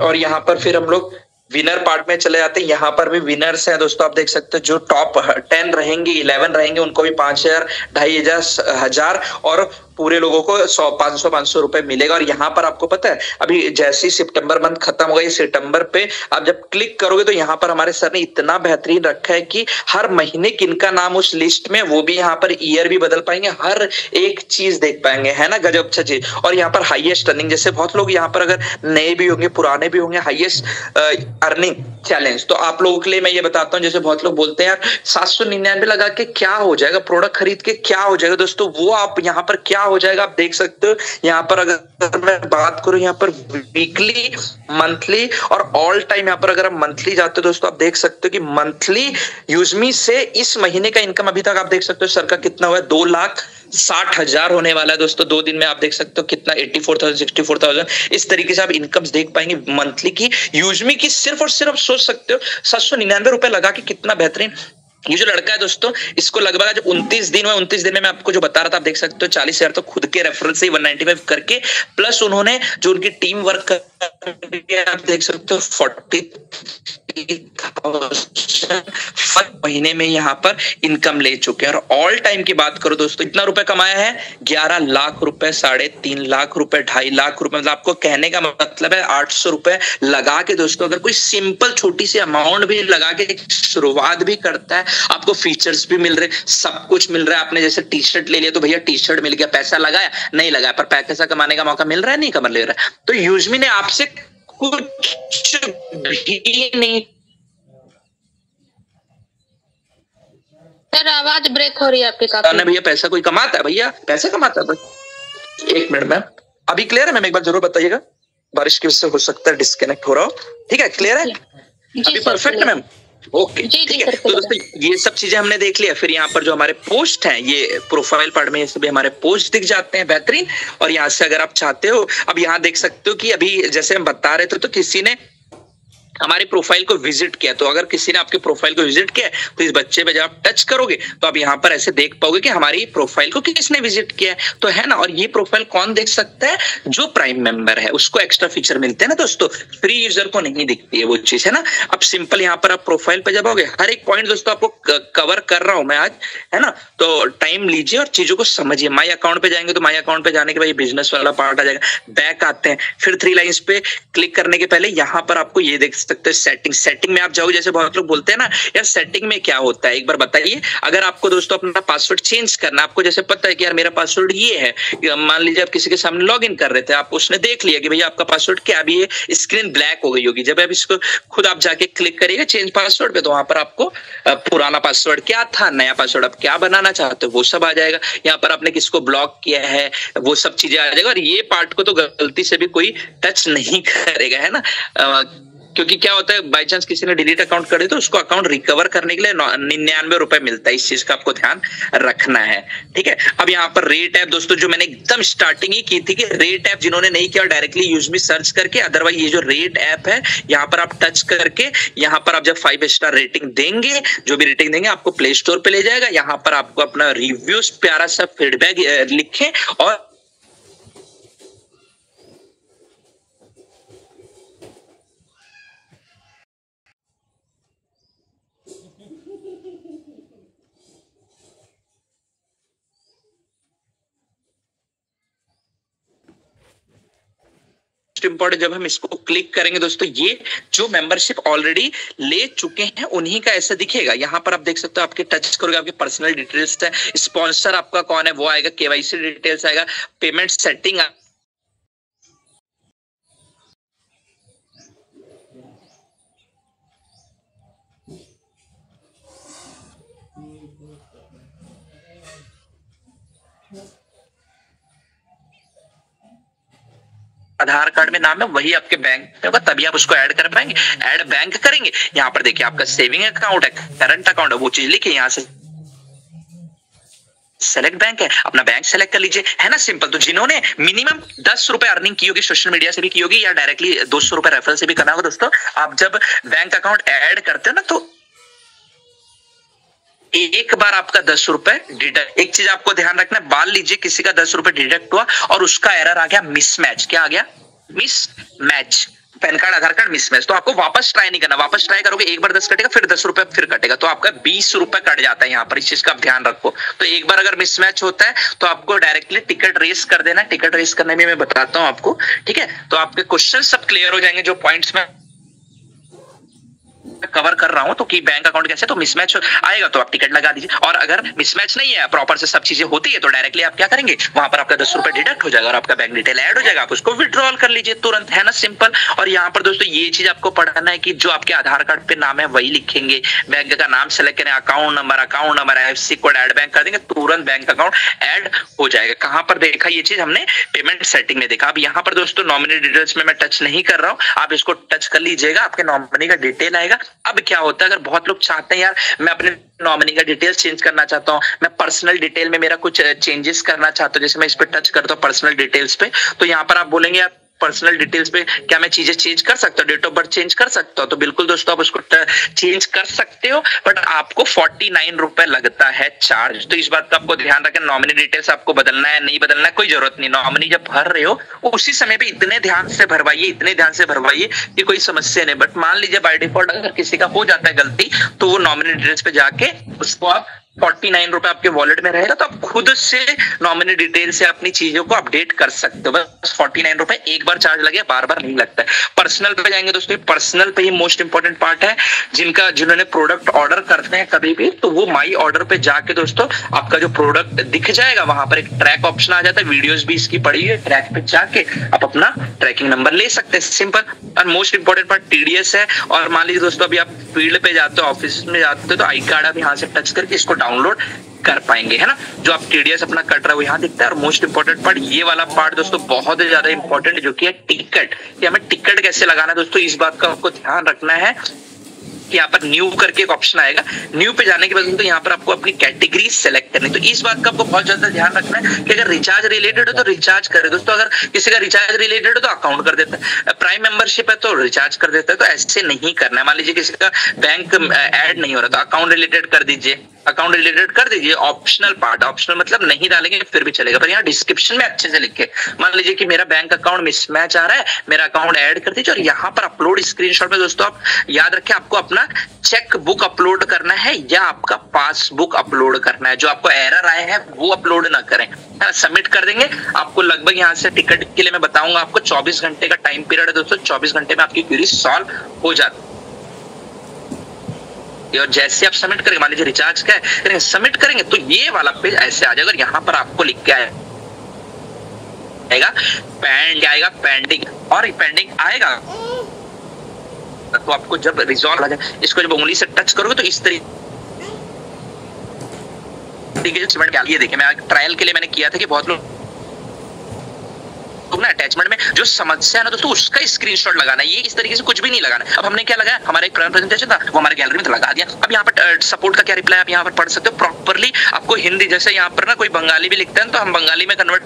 B: और यहाँ पर फिर हम लोग विनर पार्ट में चले जाते हैं। यहाँ पर भी विनर्स हैं दोस्तों, आप देख सकते हो जो टॉप 10 रहेंगे 11 रहेंगे उनको भी 5,000 2,500 और पूरे लोगों को 500 रुपए मिलेगा। और यहाँ पर आपको पता है अभी जैसे ही सितंबर मंथ खत्म होगा, ये सितंबर पे आप जब क्लिक करोगे तो यहाँ पर हमारे सर ने इतना बेहतरीन रखा है कि हर महीने किनका नाम उस लिस्ट में, वो भी यहाँ पर ईयर भी बदल पाएंगे, हर एक चीज देख पाएंगे, है ना, गजब अच्छा चीज। और यहाँ पर हाईएस्ट अर्निंग, जैसे बहुत लोग यहाँ पर अगर नए भी होंगे पुराने भी होंगे, हाईएस्ट अर्निंग चैलेंज, तो आप लोगों के लिए मैं ये बताता हूँ। जैसे बहुत लोग बोलते हैं यार 799 लगा के क्या हो जाएगा, प्रोडक्ट खरीद के क्या हो जाएगा, दोस्तों वो आप यहाँ पर क्या हो जाएगा आप देख सकते हो। यहाँ पर अगर मैं बात करूं यहाँ पर वीकली, मंथली और ऑल टाइम, यहाँ पर अगर आप मंथली जाते हो दोस्तों आप देख सकते हो कि मंथली यूजमी से इस महीने का इनकम अभी तक आप देख सकते हो सर का कितना हुआ है, 2,60,000 होने वाला है दोस्तों 2 दिन में। आप देख सकते हो कितना 84,000 64,000 इस तरीके से आप इनकम्स देख पाएंगे मंथली की यूजमी की। सिर्फ और सिर्फ सोच सकते हो 799 रुपए लगा के कितना बेहतरीन। ये जो लड़का है दोस्तों इसको लगभग जो 29 दिन हुआ, 29 दिन में मैं आपको जो बता रहा था आप देख सकते हो 40,000 तो खुद के रेफरल से 195 करके, प्लस उन्होंने जो उनकी टीम वर्क करके आप देख सकते हो 40,000 महीने में यहाँ पर इनकम ले चुके हैं। और ऑल टाइम की बात करो दोस्तों इतना रुपए कमाया है 11 लाख रुपए, 3.5 लाख रुपए, 2.5 लाख रुपए, मतलब आपको कहने का मतलब है 800 रुपए लगा के दोस्तों अगर कोई सिंपल छोटी सी अमाउंट भी लगा के शुरुआत भी करता है, आपको फीचर्स भी मिल रहे, सब कुछ मिल रहा है। आपने जैसे टी शर्ट ले लिया तो भैया टी शर्ट मिल गया, पैसा लगाया नहीं लगाया पर पैसा कमाने का मौका मिल रहा है, नहीं कमर ले रहा है। तो यूजमी ने आपसे कुछ भी नहीं।
A: सर आवाज ब्रेक हो रही है आपकी काफी।
B: भैया पैसा कोई कमाता है, भैया पैसा कमाता है। एक मिनट मैम, अभी क्लियर है मैम? एक बार जरूर बताइएगा, बारिश की वजह से हो सकता है डिस्कनेक्ट हो रहा हो। ठीक है, क्लियर है अभी? परफेक्ट है मैम, ओके ठीक है। तो दोस्तों ये सब चीजें हमने देख लिया। फिर यहाँ पर जो हमारे पोस्ट हैं, ये प्रोफाइल पार्ट में ये सभी हमारे पोस्ट दिख जाते हैं बेहतरीन। और यहाँ से अगर आप चाहते हो, अब यहाँ देख सकते हो कि अभी जैसे हम बता रहे थे तो किसी ने हमारी प्रोफाइल को विजिट किया, तो अगर किसी ने आपके प्रोफाइल को विजिट किया तो इस बच्चे पे जब आप टच करोगे तो आप यहाँ पर ऐसे देख पाओगे कि हमारी प्रोफाइल को किसने विजिट किया है, तो है ना। और ये प्रोफाइल कौन देख सकता है? जो प्राइम मेंबर है, उसको एक्स्ट्रा फीचर मिलते हैं ना दोस्तों, फ्री यूजर को नहीं दिखती है वो चीज, है ना। अब सिंपल यहाँ पर आप प्रोफाइल पे जब आओगे, हर एक पॉइंट दोस्तों आपको कवर कर रहा हूं मैं आज, है ना। तो टाइम लीजिए और चीजों को समझिए। माई अकाउंट पे जाएंगे तो माई अकाउंट पे जाने के बाद बिजनेस वाला पार्ट आ जाएगा। बैक आते हैं, फिर 3 लाइंस पे क्लिक करने के पहले यहाँ पर आपको ये देख सकते हैं सेटिंग में आप जाओगे। जैसे बहुत लोग बोलते हैं ना यार सेटिंग में क्या होता है, एक बार बताइए। अगर आपको दोस्तों अपना पासवर्ड चेंज करना, आपको जैसे पता है कि यार मेरा पासवर्ड ये है, मान लीजिए आप किसी के सामने लॉगिन कर रहे थे, आप उसने देख लिया कि भैया आपका पासवर्ड क्या, अभी ये स्क्रीन ब्लैक हो गई होगी। जब आप इसको खुद आप जाके क्लिक करिएगा चेंज पासवर्ड पे, तो वहां पर आपको पुराना पासवर्ड क्या था, नया पासवर्ड आप क्या बनाना चाहते हो वो सब आ जाएगा। यहाँ पर आपने किसको ब्लॉक किया है वो सब चीजें आ जाएगा। और ये पार्ट को तो गलती से भी कोई टच नहीं करेगा, है ना। क्योंकि क्या होता है बाई चांस किसी ने डिलीट अकाउंट कर दिया तो उसको अकाउंट रिकवर करने के लिए 99 रुपए मिलता है। इस चीज का आपको ध्यान रखना है, ठीक है। अब यहाँ पर रेट ऐप दोस्तों जो मैंने एकदम स्टार्टिंग ही की थी कि रेट ऐप जिन्होंने नहीं किया डायरेक्टली यूज मी सर्च करके, अदरवाइज ये जो रेट ऐप है यहाँ पर आप टच करके, यहाँ पर आप जब 5 स्टार रेटिंग देंगे, जो भी रेटिंग देंगे आपको प्ले स्टोर पे ले जाएगा। यहाँ पर आपको अपना रिव्यूज प्यारा सा फीडबैक लिखें और मोस्ट इंपॉर्टेंट जब हम इसको क्लिक करेंगे दोस्तों, ये जो मेंबरशिप ऑलरेडी ले चुके हैं उन्हीं का ऐसा दिखेगा। यहाँ पर आप देख सकते हो, आपके टच करोगे आपके पर्सनल डिटेल्स है, स्पॉन्सर आपका कौन है वो आएगा, केवाईसी डिटेल्स आएगा, पेमेंट सेटिंग आधार कार्ड में नाम है वही आपके बैंक में होगा, तभी आप उसको ऐड कर पाएंगे। ऐड बैंक करेंगे, यहाँ पर देखिए आपका सेविंग अकाउंट है, करंट अकाउंट है, वो चीज लिखिए, यहाँ से सेलेक्ट बैंक है, अपना बैंक सेलेक्ट कर लीजिए, है ना सिंपल। तो जिन्होंने मिनिमम 10 रुपए अर्निंग की होगी, सोशल मीडिया से भी की होगी या डायरेक्टली 200 रुपए रेफरल से भी करना होगा दोस्तों, आप जब बैंक अकाउंट ऐड करते हो ना तो एक बार आपका 10 रुपए डिडक्ट। एक चीज आपको ध्यान रखना है, मान लीजिए किसी का 10 रुपए डिडक्ट हुआ और उसका एरर आ गया मिसमैच। क्या आ गया? मिसमैच, पैन कार्ड आधार कार्ड मिसमैच। तो आपको वापस ट्राई नहीं करना, वापस ट्राई करोगे एक बार 10 कटेगा, फिर 10 रुपए फिर कटेगा, तो आपका 20 रुपए कट जाता है यहाँ पर। इस चीज का आप ध्यान रखो। तो एक बार अगर मिसमैच होता है तो आपको डायरेक्टली टिकट रेस कर देना। टिकट रेस करने में मैं बताता हूँ आपको, ठीक है। तो आपके क्वेश्चन सब क्लियर हो जाएंगे, जो पॉइंट्स में कवर कर रहा हूं। तो कि बैंक अकाउंट कैसे, तो मिसमैच आएगा तो आप टिकट लगा दीजिए, और अगर मिसमैच नहीं है, प्रॉपर से सब चीजें होती है, तो डायरेक्टली आप क्या करेंगे, वहां पर आपका 10 रुपए डिडक्ट हो जाएगा और आपका बैंक डिटेल ऐड हो जाएगा, आप उसको विड्रॉल कर लीजिए तुरंत, है ना सिंपल। और यहाँ पर दोस्तों ये चीज आपको पढ़ना है कि जो आपके आधार कार्ड पे नाम है वही लिखेंगे, बैंक का नाम सेलेक्ट करें, account number IFSC code add bank कर देंगे, तुरंत बैंक अकाउंट ऐड हो जाएगा। कहां पर देखा ये चीज हमने? पेमेंट सेटिंग में देखा। अब यहाँ पर दोस्तों नॉमिनी डिटेल्स में मैं टच नहीं कर रहा हूँ, आप इसको टच कर लीजिएगा, आपके नॉमिनी का डिटेल आएगा। अब क्या होता है, अगर बहुत लोग चाहते हैं यार मैं अपने नॉमिनी का डिटेल्स चेंज करना चाहता हूं, मैं पर्सनल डिटेल में मेरा कुछ चेंजेस करना चाहता हूं, जैसे मैं इस पे टच करता हूं पर्सनल डिटेल्स पे, तो यहाँ पर आप बोलेंगे यार पर्सनल डिटेल्स पे क्या मैं चीजें चेंज कर सकता हूँ, डेट ऑफ बर्थ चेंज कर सकता हूँ, तो बिल्कुल दोस्तों आप उसको चेंज कर सकते हो, बट आपको 49 रुपए लगता है चार्ज। तो इस बात का आपको ध्यान रखें, नॉमिनी डिटेल्स आपको बदलना है नहीं बदलना है कोई जरूरत नहीं। नॉमिनी जब भर रहे हो उसी समय पे इतने ध्यान से भरवाइए कि कोई समस्या नहीं। बट मान लीजिए बाय डिफॉल्ट अगर किसी का हो जाता है गलती, तो वो नॉमिनी डिटेल्स पे जाके उसको आप 49 रुपए आपके वॉलेट में रहेगा, तो आप खुद से नॉमिनी डिटेल से अपनी चीजों को अपडेट कर सकते हो। बस 49 रुपए एक बार चार्ज लगे, बार बार नहीं लगता है। पर्सनल पे जाएंगे दोस्तों, पर्सनल पे ही मोस्ट इंपॉर्टेंट पार्ट है। जिन्होंने प्रोडक्ट ऑर्डर करते हैं कभी भी, तो वो माई ऑर्डर पे जाके दोस्तों आपका जो प्रोडक्ट दिख जाएगा, वहां पर एक ट्रैक ऑप्शन आ जाता है, वीडियोस भी इसकी पड़ी है, ट्रैक पे जाके आप अपना ट्रैकिंग नंबर ले सकते हैं, सिंपल। और मोस्ट इंपॉर्टेंट पार्ट TDS है। और मान लीजिए दोस्तों अभी आप फील्ड पे जाते हो, ऑफिस में जाते हो, तो आई कार्ड आप यहाँ से टच करके इसको डाउनलोड कर पाएंगे, है ना। जो आप TDS अपना कट रहा है वो यहाँ दिखता है। और मोस्ट इंपॉर्टेंट पार्ट ये वाला पार्ट दोस्तों बहुत ज्यादा इंपॉर्टेंट है, जो कि है टिकट। कि हमें टिकट कैसे लगाना है दोस्तों, इस बात का आपको ध्यान रखना है कि यहाँ पर न्यू करके एक ऑप्शन आएगा। न्यू पे जाने के बाद तो यहाँ पर आपको अपनी कैटेगरी सेलेक्ट करनी है। तो इस बात का आपको बहुत ज्यादा ध्यान रखना है कि अगर रिचार्ज रिलेटेड हो तो रिचार्ज करे दोस्तों, अगर किसी का रिचार्ज रिलेटेड हो तो अकाउंट कर देता है, प्राइम मेंबरशिप है तो रिचार्ज कर देता है। तो ऐसे नहीं करना है। मान लीजिए किसी का बैंक ऐड नहीं हो रहा तो अकाउंट रिलेटेड कर दीजिए, अकाउंट रिलेटेड कर दीजिए। ऑप्शनल पार्ट, ऑप्शनल मतलब नहीं डालेंगे फिर भी चलेगा, पर यहाँ डिस्क्रिप्शन में अच्छे से लिखे। मान लीजिए कि मेरा बैंक अकाउंट मिसमैच आ रहा है, मेरा अकाउंट ऐड कर दीजिए, और यहाँ पर अपलोड स्क्रीनशॉट में दोस्तों आप याद रखें आपको अपना चेक बुक अपलोड करना है या आपका पासबुक अपलोड करना है। जो आपको एरर आए हैं वो अपलोड ना करें, सबमिट कर देंगे। आपको लगभग यहाँ से टिकट के लिए मैं बताऊंगा आपको 24 घंटे का टाइम पीरियड है दोस्तों। 24 घंटे में आपकी क्वेरी सॉल्व हो जाती है। और जैसे आप सबमिट करेंगे, मान लीजिए रिचार्ज का है, सबमिट करेंगे तो ये वाला पेज ऐसे आ जाएगा। और यहाँ पर आपको लिख के आएगा पेंडिंग, और पेंडिंग आएगा तो आपको जब रिजॉल्व आ जाए, इसको जब उंगली से टच करोगे तो इस तरीके से ये देखिए, मैं ट्रायल के लिए मैंने किया था कि बहुत लोग ना अटैचमेंट में जो समस्या है ना दोस्तों उसका स्क्रीनशॉट लगाना है। ये इस तरीके से कुछ भी नहीं लगाना। अब हमने क्या लगाया, हमारा एक प्रेजेंटेशन था वो हमारे गैलरी में तो लगा दिया। अब यहाँ पर सपोर्ट का क्या रिप्लाई आप यहाँ पर पढ़ सकते हो प्रॉपरली। आपको हिंदी, जैसे यहाँ पर ना कोई बंगाली भी लिखते हैं तो हम बंगाली में कन्वर्ट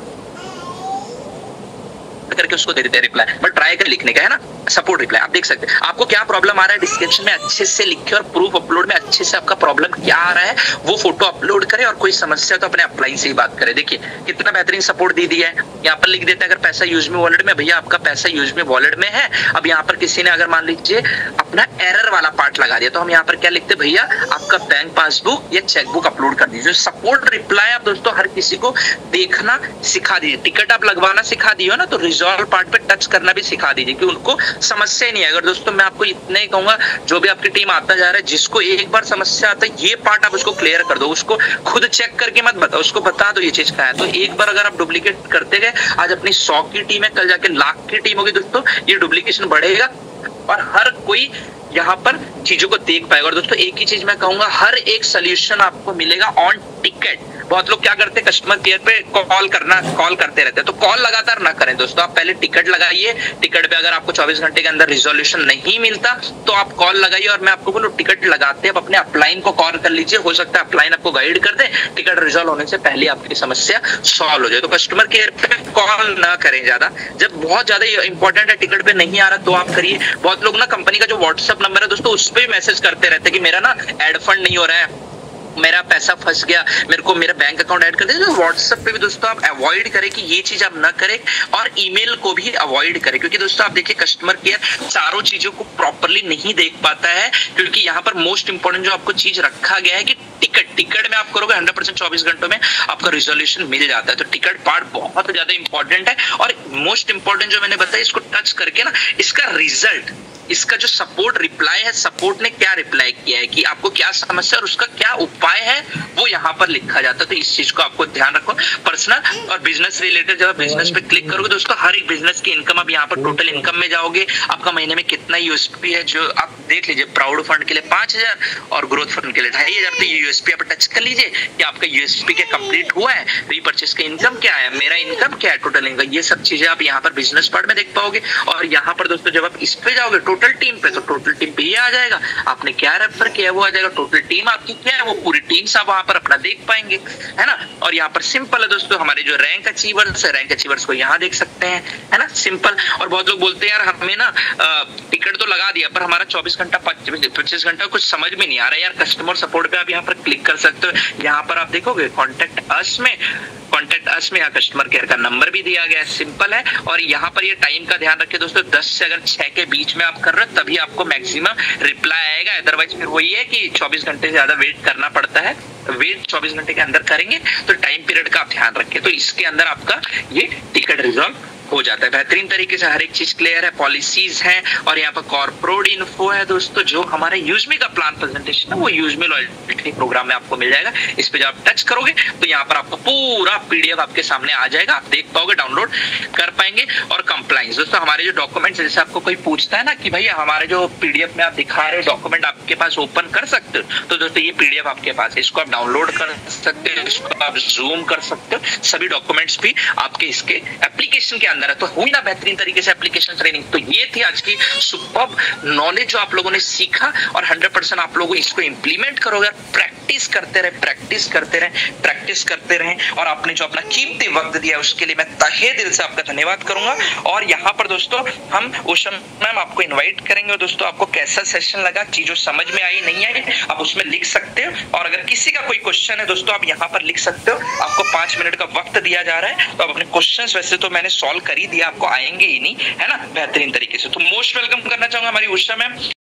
B: करके उसको दे देते हैं रिप्लाई, बट ट्राई कर लिखने का, है ना। सपोर्ट रिप्लाई आप देख सकते हैं। आपको क्या प्रॉब्लम आ रहा है डिस्क्रिप्शन में अच्छे से लिखे और प्रूफ अपलोड में अच्छे से आपका प्रॉब्लम क्या आ रहा है वो फोटो अपलोड करें, और कोई समस्या तो अपने अपलाइन से ही बात करें। देखिए कितना बेहतरीन सपोर्ट दे दिया है। यहाँ पर लिख देता है अगर पैसा यूजमी वॉलेट में, भैया आपका पैसा यूजमी वॉलेट में है। अब यहाँ पर किसी ने अगर मान लीजिए अपना एरर वाला पार्ट लगा दिया, तो हम यहाँ पर क्या लिखते हैं, भैया आपका बैंक पासबुक या चेकबुक अपलोड कर दीजिए। सपोर्ट रिप्लाई आप दोस्तों हर किसी को देखना सिखा दीजिए। टिकट आप लगवाना सिखा दिए हो ना, तो रिजॉल्व पार्ट पे टच करना भी सिखा दीजिए कि उनको समस्या नहीं है। अगर दोस्तों मैं आपको इतना ही कहूंगा, जो भी आपकी टीम आता जा रहा है, जिसको एक बार समस्या आता है ये पार्ट आप उसको क्लियर कर दो, उसको खुद चेक करके मत बताओ, उसको बता दो ये चीज क्या है। तो एक बार अगर आप डुप्लीकेट करते गए, आज अपनी 100 की टीम है, कल जाके लाख की टीम होगी दोस्तों, ये डुप्लीकेशन बढ़ेगा और हर कोई यहाँ पर चीजों को देख पाएगा। और दोस्तों एक ही चीज मैं कहूंगा, हर एक सोल्यूशन आपको मिलेगा ऑन टिकट। बहुत लोग क्या करते हैं, कस्टमर केयर पे कॉल करते रहते हैं, तो कॉल लगातार ना करें दोस्तों। आप पहले टिकट लगाइए, टिकट पे अगर आपको 24 घंटे के अंदर रिजोल्यूशन नहीं मिलता तो आप कॉल लगाइए। और मैं आपको बोलूं, टिकट लगाते आप अपने अपलाइन को कॉल कर लीजिए, हो सकता है अपलाइन आपको गाइड कर दे, टिकट रिजॉल्व होने से पहले आपकी समस्या सॉल्व हो जाए। तो कस्टमर केयर पे कॉल ना करें ज्यादा, जब बहुत ज्यादा इंपॉर्टेंट है, टिकट पे नहीं आ रहा तो आप करिए। बहुत लोग ना कंपनी का जो व्हाट्सएप नंबर है दोस्तों, उस पर मैसेज करते रहते हैं कि मेरा ना एड फंड नहीं हो रहा है, मेरा पैसा फंस गया, मेरे को मेरा बैंक अकाउंट ऐड कर दे। तो व्हाट्सएप पे भी दोस्तों आप अवॉइड करें कि ये चीज आप ना करें, और ईमेल को भी अवॉइड करें, क्योंकि दोस्तों आप देखिए कस्टमर केयर चारों चीजों को प्रॉपरली नहीं देख पाता है। क्योंकि यहाँ पर मोस्ट इंपॉर्टेंट जो आपको चीज रखा गया है कि टिकट में आप करोगे 100% 24 घंटों में आपका रिजोल्यूशन मिल जाता है। तो टिकट पार्ट बहुत ज्यादा इंपॉर्टेंट है। और मोस्ट इंपॉर्टेंट जो मैंने बताया, इसको टच करके ना इसका रिजल्ट, इसका जो सपोर्ट रिप्लाई है, सपोर्ट ने क्या रिप्लाई किया है कि आपको क्या समस्या और उसका क्या उपाय है, वो यहाँ पर लिखा जाता है। तो इस चीज को आपको ध्यान रखो। पर्सनल और बिजनेस रिलेटेड जब बिजनेस पे क्लिक करोगे दोस्तों, हर एक बिजनेस की इनकम, आप यहाँ पर टोटल इनकम में जाओगे, आपका महीने में कितना यूएसपी है, जो आप देख लीजिए। प्राउड फंड के लिए 5000 और ग्रोथ फंड के लिए 2500। तो ये यूएसपी आप टच कर लीजिए कि आपका यूएसपी क्या कंप्लीट हुआ है, रीपरचेस का इनकम क्या है, मेरा इनकम क्या है, टोटल इनकम, ये सब चीजें आप यहाँ पर बिजनेस पार्ट में देख पाओगे। और यहाँ पर दोस्तों जब आप इस पे जाओगे टोटल टीम पे, तो टोटल टीम पे ये आ जाएगा, आपने क्या रेफर किया वो आ जाएगा, टोटल टीम आपकी क्या है वो पूरी टीम सब वहां पर अपना देख पाएंगे, है ना। और यहाँ पर सिंपल है दोस्तों, हमारे जो रैंक अचीवर्स है, रैंक अचीवर्स को यहाँ देख सकते हैं, है ना, सिंपल। और बहुत लोग बोलते हैं यार हमें ना टिकट तो लगा दिया पर हमारा 24 घंटा 25 घंटा कुछ समझ में नहीं आ रहा है यार। कस्टमर सपोर्ट पे आप यहाँ पर क्लिक कर सकते हो। यहाँ पर आप देखोगे कॉन्टेक्ट अस में यहाँ कस्टमर केयर का नंबर भी दिया गया है, सिंपल है। और यहाँ पर ये टाइम का ध्यान रखिए दोस्तों, 10 से अगर 6 के बीच में आप कर रहे हो तभी आपको मैक्सिमम रिप्लाई आएगा। अदरवाइज फिर वही है कि 24 घंटे से ज्यादा वेट करना पड़ता है। वेट 24 घंटे के अंदर करेंगे तो टाइम पीरियड का आप ध्यान रखिए, तो इसके अंदर आपका ये टिकट रिजॉल्व हो जाता है। बेहतरीन तरीके से हर एक चीज क्लियर है, पॉलिसीज हैं, और यहाँ पर कॉर्पोरेट इन्फो है दोस्तों। जो हमारे यूजमी का प्लान प्रेजेंटेशन है वो यूजमी लॉयल्टी प्रोग्राम में आपको मिल जाएगा। इस पे जब आप टच करोगे तो यहाँ पर आपको पूरा पीडीएफ आपके सामने आ जाएगा, आप देख पाओगे, डाउनलोड कर पाएंगे। और कंप्लाइंस दोस्तों, हमारे जो डॉक्यूमेंट्स, जैसे आपको कोई पूछता है ना कि भाई हमारे जो पीडीएफ में आप दिखा रहे हो डॉक्यूमेंट आपके पास ओपन कर सकते हो, तो दोस्तों ये पीडीएफ आपके पास है, इसको आप डाउनलोड कर सकते हो, इसको आप जूम कर सकते हो। सभी डॉक्यूमेंट्स भी आपके इसके एप्लीकेशन के अंदर है। तो हुई ना बेहतरीन तरीके से एप्लीकेशन ट्रेनिंग। तो ये थी आज की सुपर्ब नॉलेज जो आप लोगों ने सीखा, और 100% आप लोगों इसको इंप्लीमेंट करोगे, प्रैक्टिस करते रहे। और आपने जो अपना कीमती वक्त दिया उसके लिए मैं तहे दिल से आपका धन्यवाद करूंगा। और यहाँ पर दोस्तों हम उषा मैम आपको इनवाइट करेंगे। और दोस्तों आपको कैसा सेशन लगा, चीजों समझ में आई नहीं आई, आप उसमें लिख सकते हो। और अगर किसी का कोई क्वेश्चन है दोस्तों, आप यहाँ पर लिख सकते हो। आपको 5 मिनट का वक्त दिया जा रहा है, तो आप अपने क्वेश्चंस वैसे तो मैंने सॉल्व कर ही दिया, आपको आएंगे ही नहीं, है ना, बेहतरीन तरीके से। तो मोस्ट वेलकम करना चाहूंगा हमारी उषा मैम।